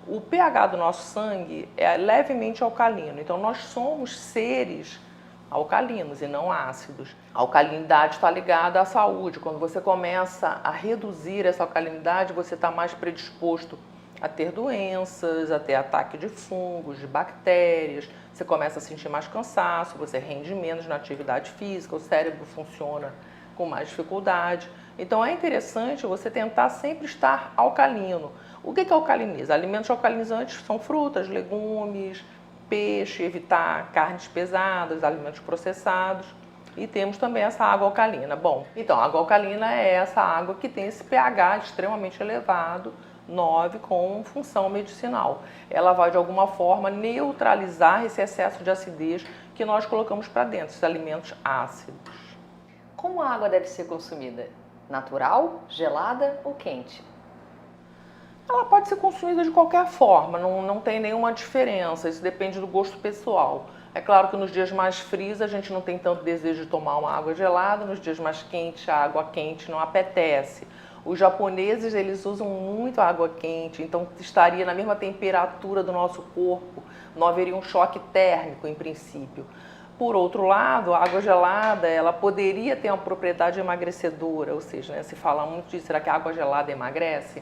Speaker 2: O pH do nosso sangue é levemente alcalino. Então nós somos seres alcalinos e não ácidos. A alcalinidade está ligada à saúde. Quando você começa a reduzir essa alcalinidade, você está mais predisposto a ter doenças, a ter ataque de fungos, de bactérias, você começa a sentir mais cansaço, você rende menos na atividade física, o cérebro funciona com mais dificuldade. Então é interessante você tentar sempre estar alcalino. O que alcaliniza? Alimentos alcalinizantes são frutas, legumes, peixe, evitar carnes pesadas, alimentos processados. E temos também essa água alcalina. Bom, então a água alcalina é essa água que tem esse pH extremamente elevado, 9, com função medicinal. Ela vai de alguma forma neutralizar esse excesso de acidez que nós colocamos para dentro, esses alimentos ácidos.
Speaker 1: Como a água deve ser consumida? Natural, gelada ou quente?
Speaker 2: Ela pode ser consumida de qualquer forma, não tem nenhuma diferença, isso depende do gosto pessoal. É claro que nos dias mais frios a gente não tem tanto desejo de tomar uma água gelada, nos dias mais quentes a água quente não apetece. Os japoneses, eles usam muito a água quente, então estaria na mesma temperatura do nosso corpo, não haveria um choque térmico em princípio. Por outro lado, a água gelada, ela poderia ter uma propriedade emagrecedora, ou seja, né, se fala muito disso, será que a água gelada emagrece?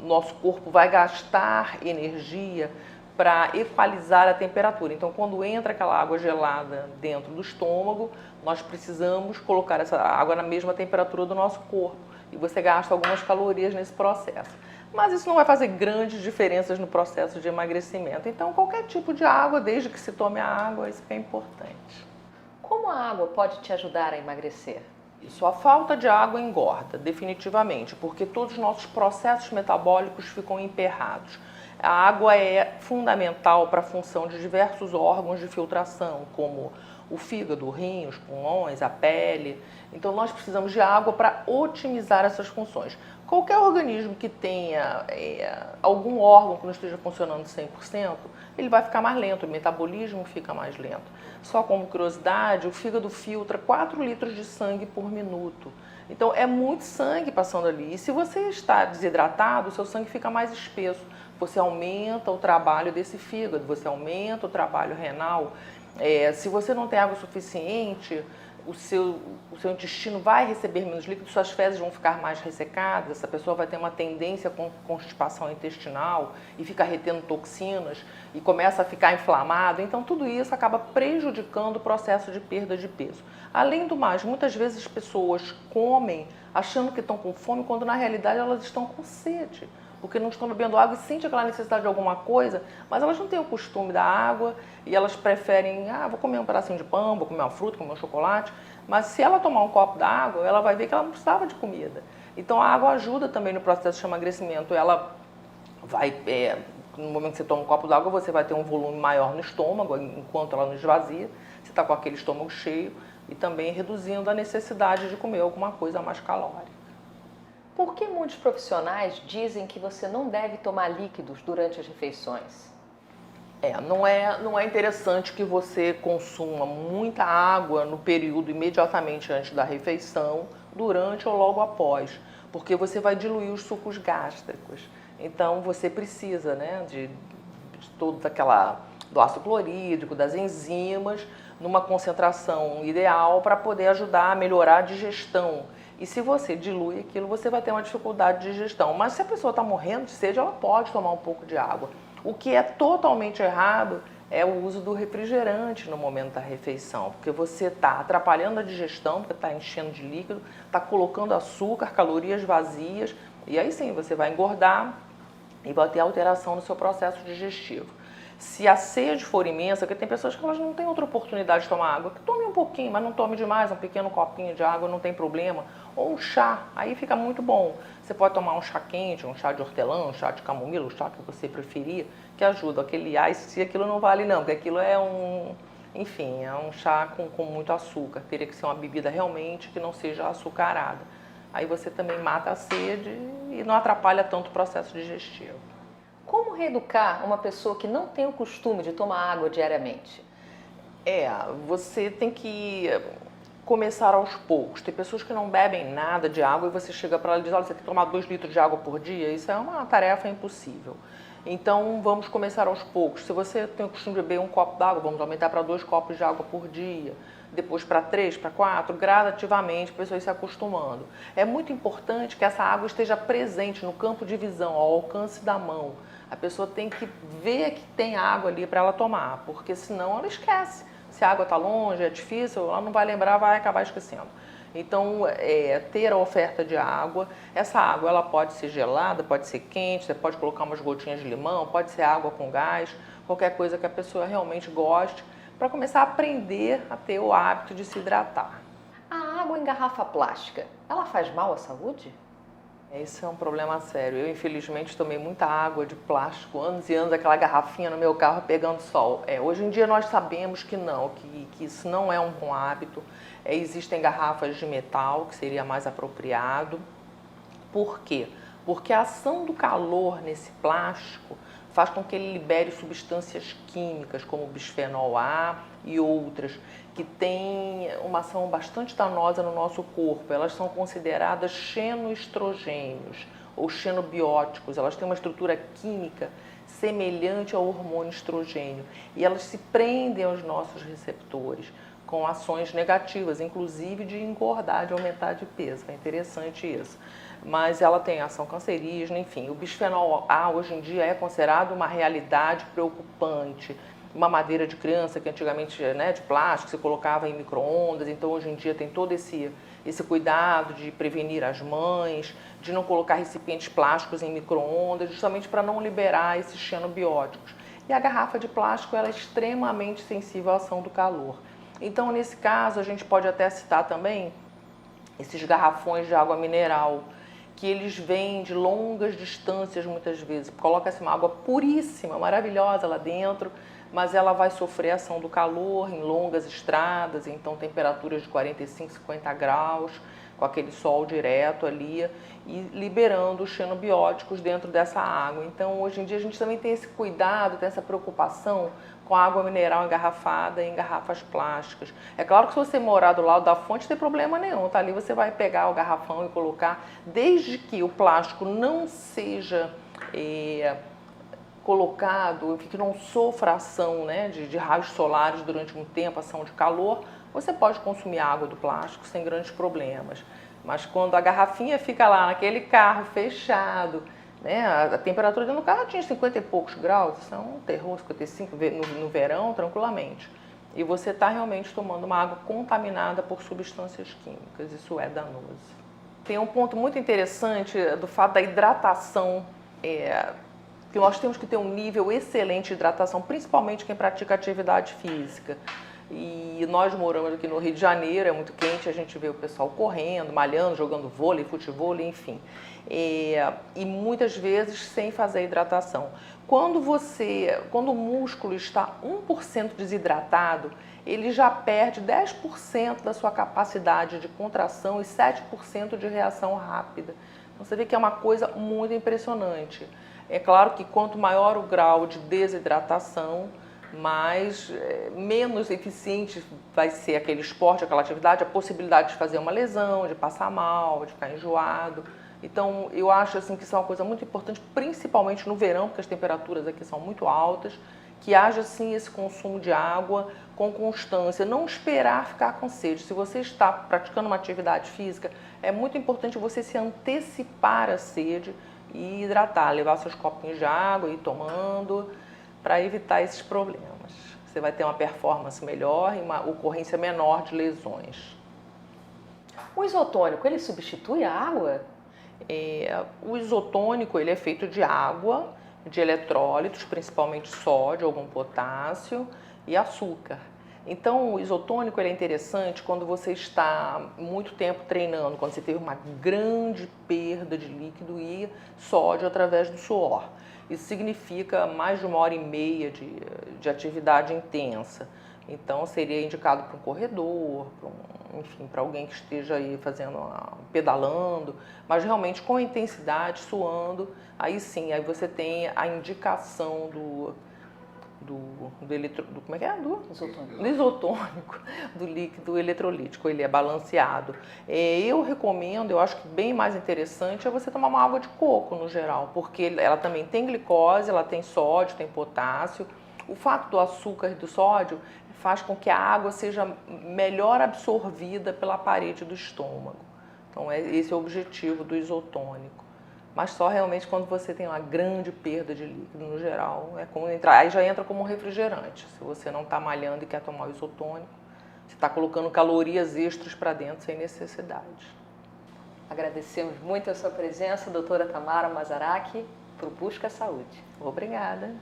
Speaker 2: Nosso corpo vai gastar energia para equalizar a temperatura. Então, quando entra aquela água gelada dentro do estômago, nós precisamos colocar essa água na mesma temperatura do nosso corpo. E você gasta algumas calorias nesse processo. Mas isso não vai fazer grandes diferenças no processo de emagrecimento. Então, qualquer tipo de água, desde que se tome a água, isso é importante.
Speaker 1: Como a água pode te ajudar a emagrecer?
Speaker 2: Isso, a falta de água engorda, definitivamente, porque todos os nossos processos metabólicos ficam emperrados. A água é fundamental para a função de diversos órgãos de filtração, como o fígado, o rim, os pulmões, a pele. Então, nós precisamos de água para otimizar essas funções. Qualquer organismo que tenha algum órgão que não esteja funcionando 100%, ele vai ficar mais lento, o metabolismo fica mais lento. Só como curiosidade, o fígado filtra 4 litros de sangue por minuto. Então, é muito sangue passando ali. E se você está desidratado, o seu sangue fica mais espesso. Você aumenta o trabalho desse fígado, você aumenta o trabalho renal. Se você não tem água suficiente, o seu intestino vai receber menos líquido, suas fezes vão ficar mais ressecadas, essa pessoa vai ter uma tendência com constipação intestinal e fica retendo toxinas e começa a ficar inflamado. Então, tudo isso acaba prejudicando o processo de perda de peso. Além do mais, muitas vezes as pessoas comem achando que estão com fome, quando na realidade elas estão com sede, porque não estão bebendo água e sentem aquela necessidade de alguma coisa, mas elas não têm o costume da água e elas preferem, vou comer um pedacinho de pão, vou comer uma fruta, comer um chocolate, mas se ela tomar um copo d'água, ela vai ver que ela não precisava de comida. Então a água ajuda também no processo de emagrecimento, ela vai, no momento que você toma um copo d'água, você vai ter um volume maior no estômago, enquanto ela não esvazia, você está com aquele estômago cheio e também reduzindo a necessidade de comer alguma coisa mais calórica.
Speaker 1: Por que muitos profissionais dizem que você não deve tomar líquidos durante as refeições?
Speaker 2: Não é interessante que você consuma muita água no período imediatamente antes da refeição, durante ou logo após, porque você vai diluir os sucos gástricos. Então você precisa, de todo do ácido clorídrico, das enzimas, numa concentração ideal para poder ajudar a melhorar a digestão. E se você dilui aquilo, você vai ter uma dificuldade de digestão. Mas se a pessoa está morrendo de sede, ela pode tomar um pouco de água. O que é totalmente errado é o uso do refrigerante no momento da refeição, porque você está atrapalhando a digestão, porque está enchendo de líquido, está colocando açúcar, calorias vazias, e aí sim você vai engordar e vai ter alteração no seu processo digestivo. Se a sede for imensa, porque tem pessoas que elas não têm outra oportunidade de tomar água, que tome um pouquinho, mas não tome demais, um pequeno copinho de água não tem problema. Ou um chá, aí fica muito bom. Você pode tomar um chá quente, um chá de hortelã, um chá de camomila, o chá que você preferir, que ajuda. Aquele se aquilo não vale não, porque aquilo é um chá com muito açúcar. Teria que ser uma bebida realmente que não seja açucarada. Aí você também mata a sede e não atrapalha tanto o processo digestivo.
Speaker 1: Como reeducar uma pessoa que não tem o costume de tomar água diariamente?
Speaker 2: Você tem que começar aos poucos. Tem pessoas que não bebem nada de água e você chega para ela e diz, olha, você tem que tomar 2 litros de água por dia. Isso é uma tarefa impossível. Então, vamos começar aos poucos. Se você tem o costume de beber um copo d'água, vamos aumentar para 2 copos de água por dia. Depois para 3, para 4, gradativamente, a pessoa se acostumando. É muito importante que essa água esteja presente no campo de visão, ao alcance da mão. A pessoa tem que ver que tem água ali para ela tomar, porque senão ela esquece. Se a água está longe, é difícil, ela não vai lembrar, vai acabar esquecendo. Então, ter a oferta de água. Essa água ela pode ser gelada, pode ser quente, você pode colocar umas gotinhas de limão, pode ser água com gás, qualquer coisa que a pessoa realmente goste, para começar a aprender a ter o hábito de se hidratar.
Speaker 1: A água em garrafa plástica, ela faz mal à saúde?
Speaker 2: Esse é um problema sério. Eu, infelizmente, tomei muita água de plástico, anos e anos, aquela garrafinha no meu carro pegando sol. Hoje em dia nós sabemos que não, que isso não é um bom hábito. Existem garrafas de metal, que seria mais apropriado. Por quê? Porque a ação do calor nesse plástico faz com que ele libere substâncias químicas, como bisfenol A e outras, que têm uma ação bastante danosa no nosso corpo. Elas são consideradas xenoestrogênios ou xenobióticos. Elas têm uma estrutura química semelhante ao hormônio estrogênio e elas se prendem aos nossos receptores. com ações negativas, inclusive de engordar, de aumentar de peso. É interessante isso. Mas ela tem ação cancerígena, enfim. O bisfenol A hoje em dia é considerado uma realidade preocupante. Uma madeira de criança que antigamente, né, de plástico, se colocava em micro-ondas, então hoje em dia tem todo esse cuidado de prevenir as mães, de não colocar recipientes plásticos em micro-ondas, justamente para não liberar esses xenobióticos. E a garrafa de plástico ela é extremamente sensível à ação do calor. Então, nesse caso, a gente pode até citar também esses garrafões de água mineral, que eles vêm de longas distâncias muitas vezes. Coloca-se uma água puríssima, maravilhosa lá dentro, mas ela vai sofrer a ação do calor em longas estradas, então temperaturas de 45, 50 graus, com aquele sol direto ali, e liberando os xenobióticos dentro dessa água. Então, hoje em dia, a gente também tem esse cuidado, tem essa preocupação com a água mineral engarrafada em garrafas plásticas. É claro que se você morar do lado da fonte, não tem problema nenhum, tá? Ali você vai pegar o garrafão e colocar, desde que o plástico não seja colocado, que não sofra ação, né, de raios solares durante um tempo, ação de calor, você pode consumir água do plástico sem grandes problemas. Mas quando a garrafinha fica lá naquele carro fechado, né, a temperatura dentro do carro atinge 50 e poucos graus, isso é um terror, 55 no verão, tranquilamente. E você está realmente tomando uma água contaminada por substâncias químicas, isso é danoso. Tem um ponto muito interessante do fato da hidratação, que nós temos que ter um nível excelente de hidratação, principalmente quem pratica atividade física. E nós moramos aqui no Rio de Janeiro, é muito quente, a gente vê o pessoal correndo, malhando, jogando vôlei, futevôlei, enfim. E muitas vezes sem fazer hidratação. Quando o músculo está 1% desidratado, ele já perde 10% da sua capacidade de contração e 7% de reação rápida. Então você vê que é uma coisa muito impressionante. É claro que quanto maior o grau de desidratação, menos eficiente vai ser aquele esporte, aquela atividade, a possibilidade de fazer uma lesão, de passar mal, de ficar enjoado. Então, eu acho assim, que isso é uma coisa muito importante, principalmente no verão, porque as temperaturas aqui são muito altas, que haja assim esse consumo de água com constância, não esperar ficar com sede. Se você está praticando uma atividade física, é muito importante você se antecipar à sede e hidratar, levar seus copinhos de água e ir tomando, para evitar esses problemas. Você vai ter uma performance melhor e uma ocorrência menor de lesões.
Speaker 1: O isotônico, ele substitui a água?
Speaker 2: O isotônico ele é feito de água, de eletrólitos, principalmente sódio, algum potássio e açúcar. Então, o isotônico ele é interessante quando você está muito tempo treinando, quando você teve uma grande perda de líquido e sódio através do suor. Isso significa mais de 1h30 de atividade intensa. Então, seria indicado para um corredor, para alguém que esteja aí pedalando, mas realmente com intensidade, suando, aí sim, aí você tem a indicação do isotônico, do líquido eletrolítico, ele é balanceado. Eu recomendo, eu acho que bem mais interessante é você tomar uma água de coco no geral, porque ela também tem glicose, ela tem sódio, tem potássio. O fato do açúcar e do sódio faz com que a água seja melhor absorvida pela parede do estômago. Então esse é o objetivo do isotônico. Mas só realmente quando você tem uma grande perda de líquido no geral, é como entrar, aí já entra como um refrigerante. Se você não está malhando e quer tomar o isotônico, você está colocando calorias extras para dentro sem necessidade.
Speaker 1: Agradecemos muito a sua presença, doutora Tamara Mazaraki, para o Busca Saúde.
Speaker 2: Obrigada.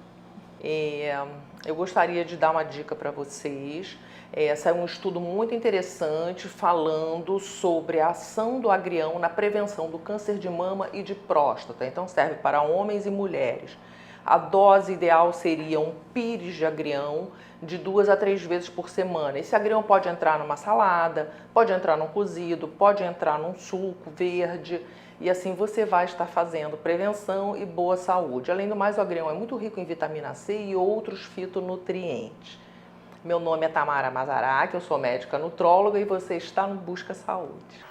Speaker 2: Eu gostaria de dar uma dica para vocês. Saiu um estudo muito interessante falando sobre a ação do agrião na prevenção do câncer de mama e de próstata. Então serve para homens e mulheres. A dose ideal seria um pires de agrião de 2 a 3 vezes por semana. Esse agrião pode entrar numa salada, pode entrar num cozido, pode entrar num suco verde. E assim você vai estar fazendo prevenção e boa saúde. Além do mais, o agrião é muito rico em vitamina C e outros fitonutrientes. Meu nome é Tamara Mazaraki, eu sou médica nutróloga e você está no Busca Saúde.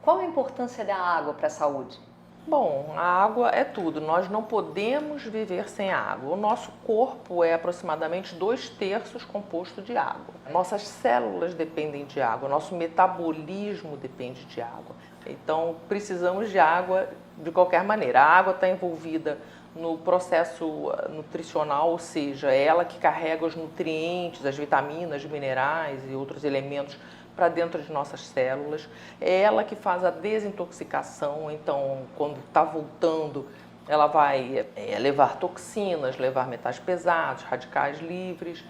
Speaker 1: Qual a importância da água para a saúde?
Speaker 2: Bom, a água é tudo. Nós não podemos viver sem água. O nosso corpo é aproximadamente 2/3 composto de água. Nossas células dependem de água, nosso metabolismo depende de água. Então, precisamos de água de qualquer maneira. A água está envolvida no processo nutricional, ou seja, é ela que carrega os nutrientes, as vitaminas, minerais e outros elementos para dentro de nossas células. É ela que faz a desintoxicação, então quando está voltando, ela vai levar toxinas, levar metais pesados, radicais livres.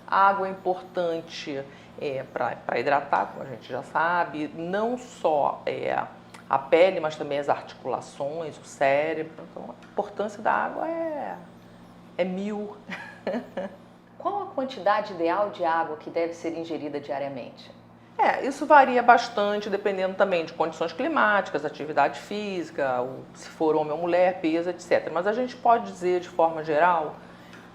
Speaker 2: A água é importante para hidratar, como a gente já sabe, não só a pele, mas também as articulações, o cérebro. Então a importância da água é mil.
Speaker 1: Qual a quantidade ideal de água que deve ser ingerida diariamente?
Speaker 2: Isso varia bastante, dependendo também de condições climáticas, atividade física, se for homem ou mulher, peso, etc. Mas a gente pode dizer, de forma geral,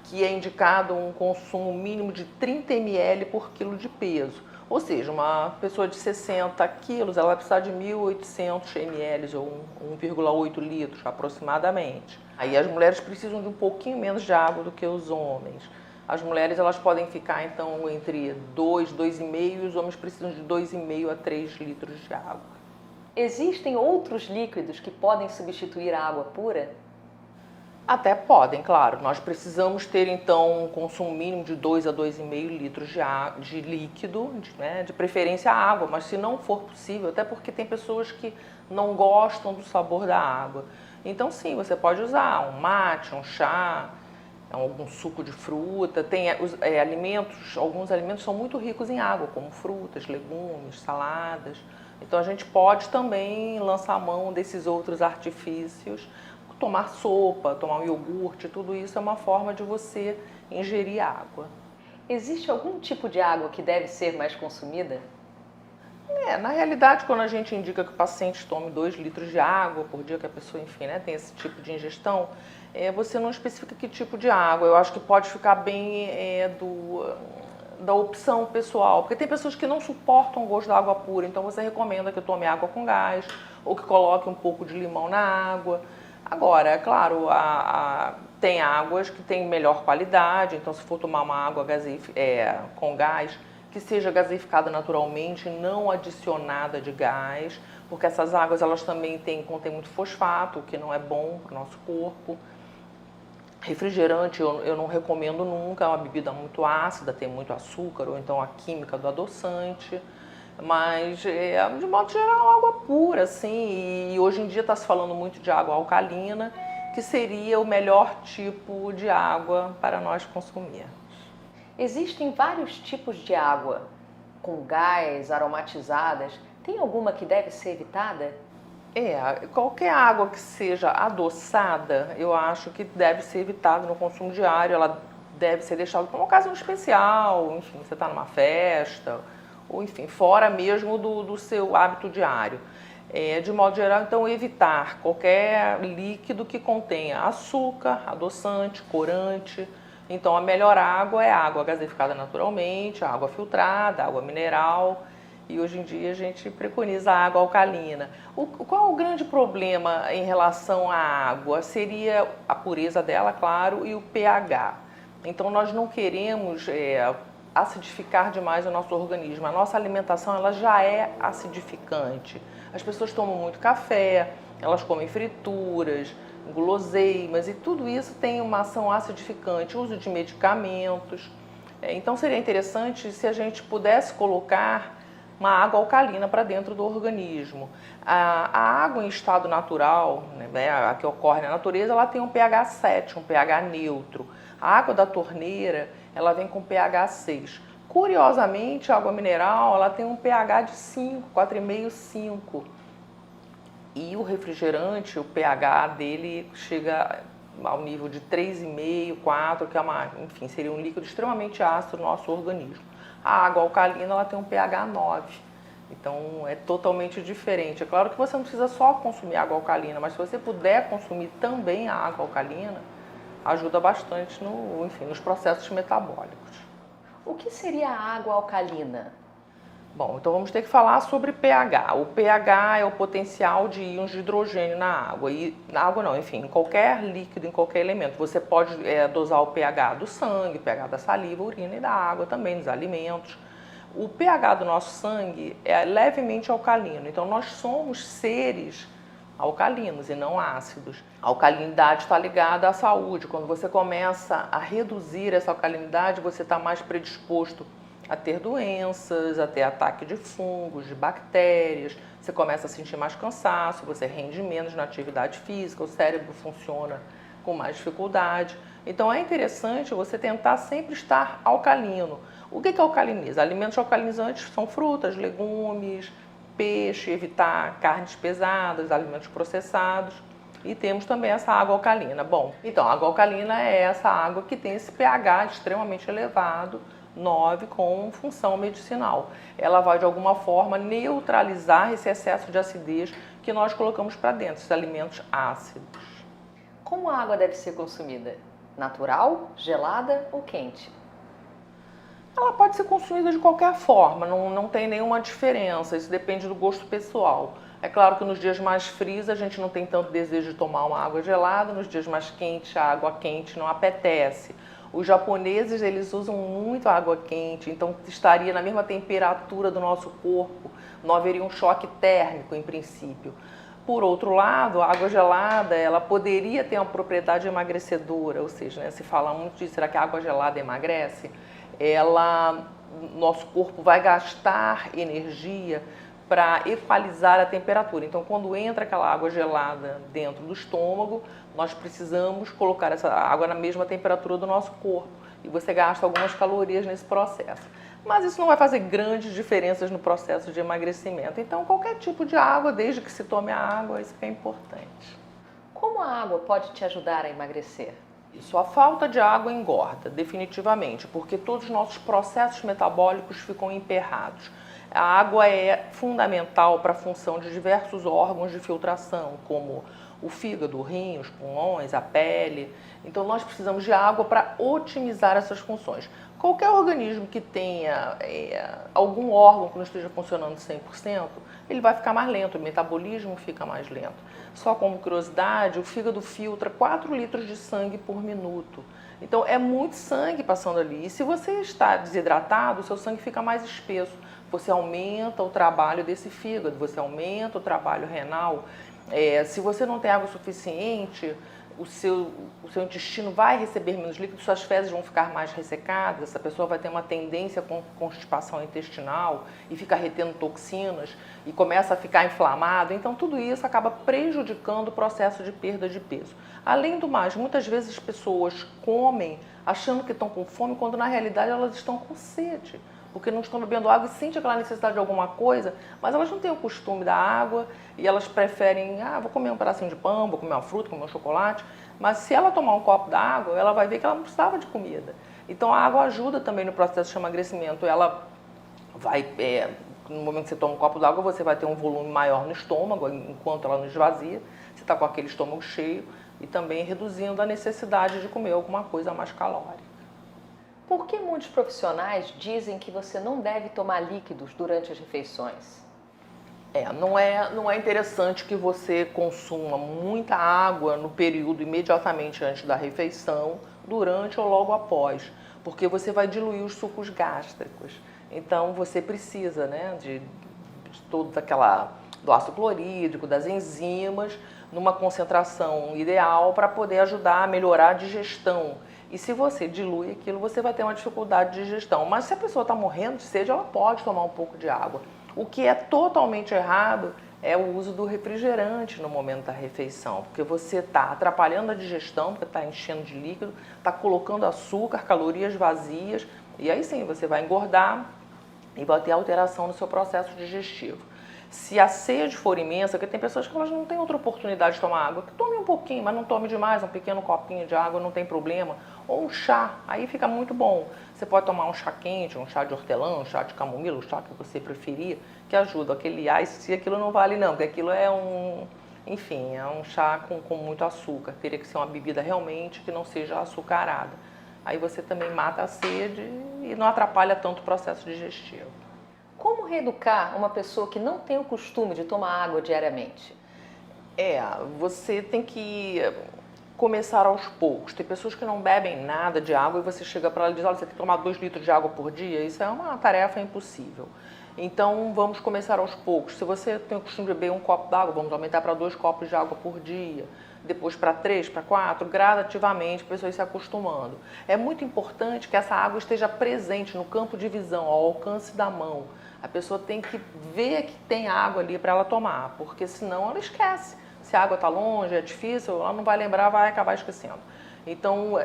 Speaker 2: que é indicado um consumo mínimo de 30 ml por quilo de peso. Ou seja, uma pessoa de 60 quilos, ela vai precisar de 1.800 ml ou 1,8 litros aproximadamente. Aí as mulheres precisam de um pouquinho menos de água do que os homens. As mulheres elas podem ficar então entre 2, 2,5 e os homens precisam de 2,5 a 3 litros de água.
Speaker 1: Existem outros líquidos que podem substituir a água pura?
Speaker 2: Até podem, claro. Nós precisamos ter então um consumo mínimo de 2 a 2,5 litros de líquido, de preferência água, mas se não for possível, até porque tem pessoas que não gostam do sabor da água. Então sim, você pode usar um mate, um chá, algum suco de fruta. Tem alimentos, alguns alimentos são muito ricos em água, como frutas, legumes, saladas. Então a gente pode também lançar mão desses outros artifícios, tomar sopa, tomar um iogurte, tudo isso é uma forma de você ingerir água.
Speaker 1: Existe algum tipo de água que deve ser mais consumida?
Speaker 2: Na realidade, quando a gente indica que o paciente tome 2 litros de água por dia, que a pessoa, enfim, tem esse tipo de ingestão, você não especifica que tipo de água. Eu acho que pode ficar bem da opção pessoal, porque tem pessoas que não suportam o gosto da água pura, então você recomenda que tome água com gás ou que coloque um pouco de limão na água. Agora, é claro, tem águas que têm melhor qualidade, então se for tomar uma água com gás, que seja gaseificada naturalmente, não adicionada de gás, porque essas águas elas também contêm muito fosfato, o que não é bom para o nosso corpo. Refrigerante eu não recomendo nunca, é uma bebida muito ácida, tem muito açúcar, ou então a química do adoçante. Mas, de modo geral, água pura, assim, e hoje em dia está se falando muito de água alcalina, que seria o melhor tipo de água para nós consumir.
Speaker 1: Existem vários tipos de água, com gás, aromatizadas. Tem alguma que deve ser evitada?
Speaker 2: Qualquer água que seja adoçada, eu acho que deve ser evitada no consumo diário, ela deve ser deixada para uma ocasião especial, enfim, você está numa festa, ou enfim, fora mesmo do seu hábito diário. De modo geral, então, evitar qualquer líquido que contenha açúcar, adoçante, corante. Então, a melhor água é a água gaseificada naturalmente, a água filtrada, a água mineral. E hoje em dia a gente preconiza a água alcalina. Qual o grande problema em relação à água? Seria a pureza dela, claro, e o pH. Então, nós não queremos acidificar demais o nosso organismo. A nossa alimentação ela já é acidificante. As pessoas tomam muito café, elas comem frituras, guloseimas e tudo isso tem uma ação acidificante, uso de medicamentos. Então seria interessante se a gente pudesse colocar uma água alcalina para dentro do organismo. A água em estado natural, a que ocorre na natureza, ela tem um pH 7, um pH neutro. A água da torneira, ela vem com pH 6. Curiosamente, a água mineral, ela tem um pH de 5, 4,5, 5. E o refrigerante, o pH dele chega ao nível de 3,5, 4, que enfim, seria um líquido extremamente ácido no nosso organismo. A água alcalina, ela tem um pH 9. Então, é totalmente diferente. É claro que você não precisa só consumir água alcalina, mas se você puder consumir também a água alcalina, ajuda bastante nos processos metabólicos.
Speaker 1: O que seria a água alcalina?
Speaker 2: Bom, então vamos ter que falar sobre pH. O pH é o potencial de íons de hidrogênio na água. E na água não, enfim, em qualquer líquido, em qualquer elemento. Você pode dosar o pH do sangue, pH da saliva, urina e da água também, dos alimentos. O pH do nosso sangue é levemente alcalino, então nós somos seres alcalinos e não ácidos. A alcalinidade está ligada à saúde. Quando você começa a reduzir essa alcalinidade, você está mais predisposto a ter doenças, a ter ataque de fungos, de bactérias, você começa a sentir mais cansaço, você rende menos na atividade física, o cérebro funciona com mais dificuldade. Então é interessante você tentar sempre estar alcalino. O que alcaliniza? Alimentos alcalinizantes são frutas, legumes, peixe, evitar carnes pesadas, alimentos processados. E temos também essa água alcalina. Bom, então a água alcalina é essa água que tem esse pH extremamente elevado, 9, com função medicinal. Ela vai de alguma forma neutralizar esse excesso de acidez que nós colocamos para dentro, esses alimentos ácidos.
Speaker 1: Como a água deve ser consumida? Natural, gelada ou quente?
Speaker 2: Ela pode ser consumida de qualquer forma, não tem nenhuma diferença, isso depende do gosto pessoal. É claro que nos dias mais frios a gente não tem tanto desejo de tomar uma água gelada, nos dias mais quentes a água quente não apetece. Os japoneses, eles usam muito a água quente, então estaria na mesma temperatura do nosso corpo, não haveria um choque térmico em princípio. Por outro lado, a água gelada, ela poderia ter uma propriedade emagrecedora, ou seja, né, se fala muito disso, será que a água gelada emagrece? Nosso corpo vai gastar energia para equalizar a temperatura. Então, quando entra aquela água gelada dentro do estômago, nós precisamos colocar essa água na mesma temperatura do nosso corpo. E você gasta algumas calorias nesse processo. Mas isso não vai fazer grandes diferenças no processo de emagrecimento. Então, qualquer tipo de água, desde que se tome a água, isso é importante.
Speaker 1: Como a água pode te ajudar a emagrecer?
Speaker 2: Isso, a falta de água engorda, definitivamente, porque todos os nossos processos metabólicos ficam emperrados. A água é fundamental para a função de diversos órgãos de filtração, como o fígado, o rim, os pulmões, a pele. Então, nós precisamos de água para otimizar essas funções. Qualquer organismo que tenha algum órgão que não esteja funcionando 100%, ele vai ficar mais lento, o metabolismo fica mais lento. Só como curiosidade, o fígado filtra 4 litros de sangue por minuto. Então, é muito sangue passando ali. E se você está desidratado, o seu sangue fica mais espesso. Você aumenta o trabalho desse fígado, você aumenta o trabalho renal. Se você não tem água suficiente, o seu intestino vai receber menos líquido, suas fezes vão ficar mais ressecadas, essa pessoa vai ter uma tendência com constipação intestinal e fica retendo toxinas e começa a ficar inflamado. Então, tudo isso acaba prejudicando o processo de perda de peso. Além do mais, muitas vezes as pessoas comem achando que estão com fome, quando na realidade elas estão com sede, porque não estão bebendo água e sentem aquela necessidade de alguma coisa, mas elas não têm o costume da água e elas preferem, vou comer um pedacinho de pão, vou comer uma fruta, comer um chocolate, mas se ela tomar um copo d'água, ela vai ver que ela não precisava de comida. Então a água ajuda também no processo de emagrecimento, ela vai, no momento que você toma um copo d'água, você vai ter um volume maior no estômago, enquanto ela não esvazia, você está com aquele estômago cheio e também reduzindo a necessidade de comer alguma coisa mais calórica.
Speaker 1: Por que muitos profissionais dizem que você não deve tomar líquidos durante as refeições?
Speaker 2: Não é interessante que você consuma muita água no período imediatamente antes da refeição, durante ou logo após, porque você vai diluir os sucos gástricos. Então você precisa, né, de todo do ácido clorídrico, das enzimas, numa concentração ideal para poder ajudar a melhorar a digestão. E se você dilui aquilo, você vai ter uma dificuldade de digestão. Mas se a pessoa está morrendo de sede, ela pode tomar um pouco de água. O que é totalmente errado é o uso do refrigerante no momento da refeição, porque você está atrapalhando a digestão, porque está enchendo de líquido, está colocando açúcar, calorias vazias, e aí sim você vai engordar e vai ter alteração no seu processo digestivo. Se a sede for imensa, porque tem pessoas que elas não têm outra oportunidade de tomar água, que tome um pouquinho, mas não tome demais, um pequeno copinho de água não tem problema. Ou um chá, aí fica muito bom. Você pode tomar um chá quente, um chá de hortelã, um chá de camomila, o chá que você preferir, que ajuda. Aquele ice, aquilo não vale não, porque aquilo é um chá com muito açúcar. Teria que ser uma bebida realmente que não seja açucarada. Aí você também mata a sede e não atrapalha tanto o processo digestivo.
Speaker 1: Como como reeducar uma pessoa que não tem o costume de tomar água diariamente?
Speaker 2: Você tem que começar aos poucos. Tem pessoas que não bebem nada de água e você chega para ela e diz, olha, você tem que tomar 2 litros de água por dia. Isso é uma tarefa impossível. Então, vamos começar aos poucos. Se você tem o costume de beber 1 copo d'água, vamos aumentar para 2 copos de água por dia. Depois para 3, para 4, gradativamente, pessoas se acostumando. É muito importante que essa água esteja presente no campo de visão, ao alcance da mão. A pessoa tem que ver que tem água ali para ela tomar, porque senão ela esquece. Se a água está longe, é difícil, ela não vai lembrar, vai acabar esquecendo. Então,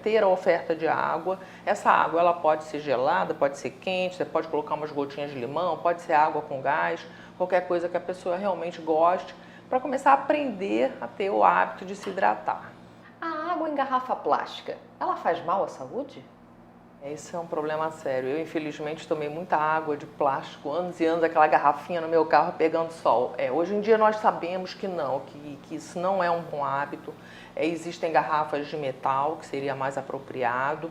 Speaker 2: ter a oferta de água. Essa água ela pode ser gelada, pode ser quente, você pode colocar umas gotinhas de limão, pode ser água com gás, qualquer coisa que a pessoa realmente goste, para começar a aprender a ter o hábito de se hidratar.
Speaker 1: A água em garrafa plástica, ela faz mal à saúde?
Speaker 2: Esse é um problema sério. Eu, infelizmente, tomei muita água de plástico, anos e anos, aquela garrafinha no meu carro pegando sol. Hoje em dia nós sabemos que não, que isso não é um bom hábito. Existem garrafas de metal, que seria mais apropriado.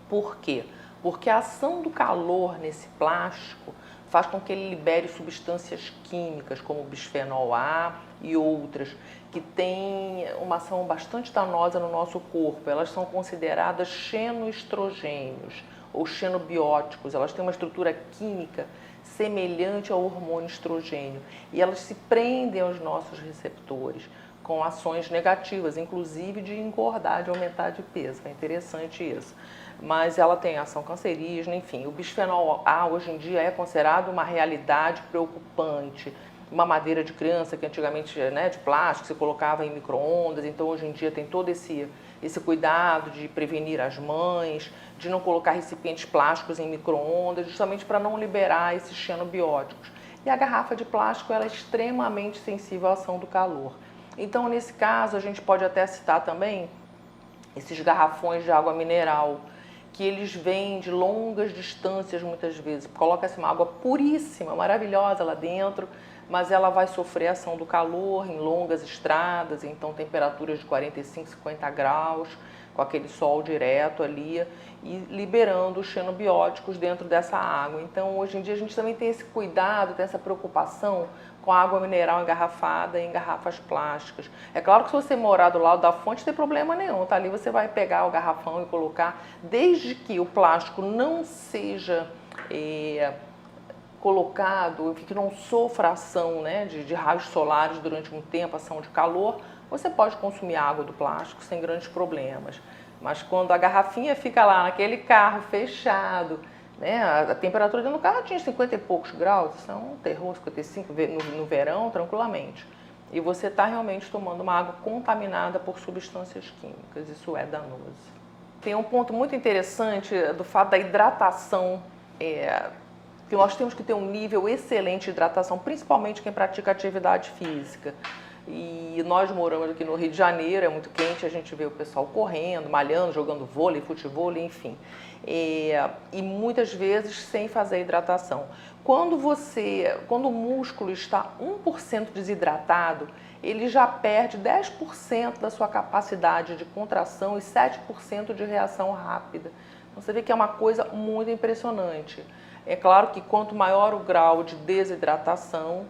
Speaker 2: Por quê? Porque a ação do calor nesse plástico faz com que ele libere substâncias químicas, como o bisfenol A e outras, que têm uma ação bastante danosa no nosso corpo. Elas são consideradas xenoestrogênios ou xenobióticos. Elas têm uma estrutura química semelhante ao hormônio estrogênio e elas se prendem aos nossos receptores com ações negativas, inclusive de engordar, de aumentar de peso. É interessante isso. Mas ela tem ação cancerígena, enfim. O bisfenol A hoje em dia é considerado uma realidade preocupante. Uma madeira de criança que antigamente, de plástico, se colocava em micro-ondas, então hoje em dia tem todo esse cuidado de prevenir as mães, de não colocar recipientes plásticos em micro-ondas, justamente para não liberar esses xenobióticos. E a garrafa de plástico ela é extremamente sensível à ação do calor. Então, nesse caso, a gente pode até citar também esses garrafões de água mineral, que eles vêm de longas distâncias muitas vezes. Coloca-se uma água puríssima, maravilhosa lá dentro, mas ela vai sofrer a ação do calor em longas estradas, então temperaturas de 45, 50 graus, com aquele sol direto ali, e liberando os xenobióticos dentro dessa água. Então, hoje em dia, a gente também tem esse cuidado, tem essa preocupação com a água mineral engarrafada em garrafas plásticas. É claro que se você morar do lado da fonte, não tem problema nenhum, tá? Ali você vai pegar o garrafão e colocar, desde que o plástico não seja colocado, que não sofra ação de raios solares durante um tempo, ação de calor, você pode consumir água do plástico sem grandes problemas. Mas quando a garrafinha fica lá naquele carro fechado, a temperatura dentro do carro atinge 50 e poucos graus, isso é um terror, 55 no verão, tranquilamente. E você está realmente tomando uma água contaminada por substâncias químicas, isso é danoso. Tem um ponto muito interessante do fato da hidratação, que nós temos que ter um nível excelente de hidratação, principalmente quem pratica atividade física. E nós moramos aqui no Rio de Janeiro, é muito quente, a gente vê o pessoal correndo, malhando, jogando vôlei, futevôlei, enfim. E muitas vezes sem fazer hidratação. Quando o músculo está 1% desidratado, ele já perde 10% da sua capacidade de contração e 7% de reação rápida. Então você vê que é uma coisa muito impressionante. É claro que quanto maior o grau de desidratação,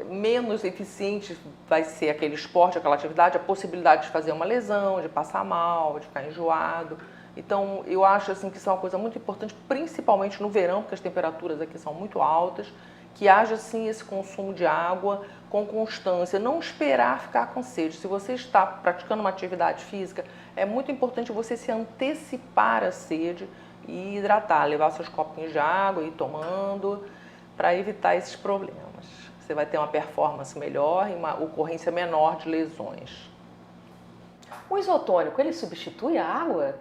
Speaker 2: menos eficiente vai ser aquele esporte, aquela atividade, a possibilidade de fazer uma lesão, de passar mal, de ficar enjoado. Então, eu acho assim, que isso é uma coisa muito importante, principalmente no verão, porque as temperaturas aqui são muito altas, que haja assim esse consumo de água com constância, não esperar ficar com sede. Se você está praticando uma atividade física, é muito importante você se antecipar à sede e hidratar, levar seus copinhos de água e ir tomando, para evitar esses problemas. Você vai ter uma performance melhor e uma ocorrência menor de lesões.
Speaker 1: O isotônico, ele substitui a água?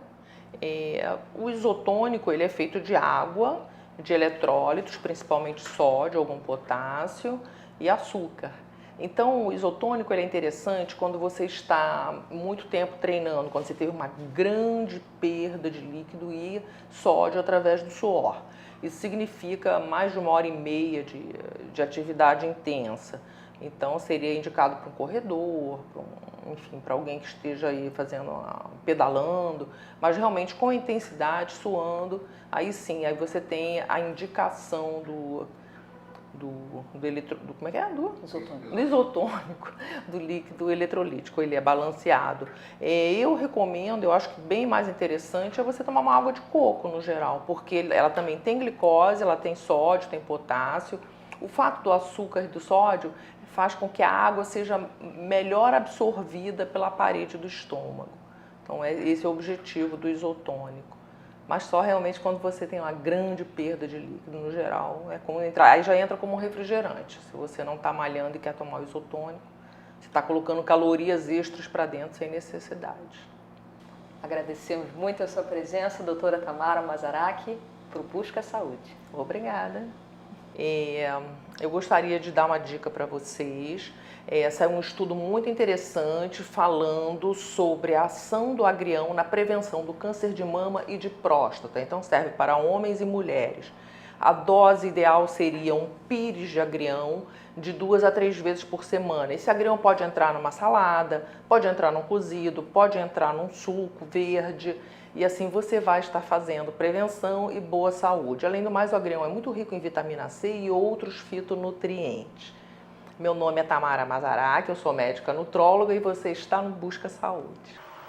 Speaker 2: O isotônico ele é feito de água, de eletrólitos, principalmente sódio, algum potássio e açúcar. Então, o isotônico ele é interessante quando você está muito tempo treinando, quando você teve uma grande perda de líquido e sódio através do suor. Isso significa mais de 1h30 de atividade intensa. Então seria indicado para um corredor, enfim, para alguém que esteja aí pedalando, mas realmente com intensidade, suando, aí sim, aí você tem a indicação como é que é? Do isotônico, do líquido eletrolítico, ele é balanceado. Eu recomendo, eu acho que bem mais interessante é você tomar uma água de coco no geral, porque ela também tem glicose, ela tem sódio, tem potássio. O fato do açúcar e do sódio faz com que a água seja melhor absorvida pela parede do estômago. Então esse é o objetivo do isotônico. Mas só realmente quando você tem uma grande perda de líquido no geral, é como entrar, aí já entra como um refrigerante. Se você não está malhando e quer tomar o isotônico, você está colocando calorias extras para dentro sem necessidade.
Speaker 1: Agradecemos muito a sua presença, doutora Tamara Mazaraki, para o Busca Saúde.
Speaker 2: Obrigada. Eu gostaria de dar uma dica para vocês. Saiu um estudo muito interessante falando sobre a ação do agrião na prevenção do câncer de mama e de próstata. Então serve para homens e mulheres. A dose ideal seria um pires de agrião de 2 a 3 vezes por semana. Esse agrião pode entrar numa salada, pode entrar num cozido, pode entrar num suco verde. E assim você vai estar fazendo prevenção e boa saúde. Além do mais, o agrião é muito rico em vitamina C e outros fitonutrientes. Meu nome é Tamara Mazaraki, eu sou médica nutróloga e você está no Busca Saúde.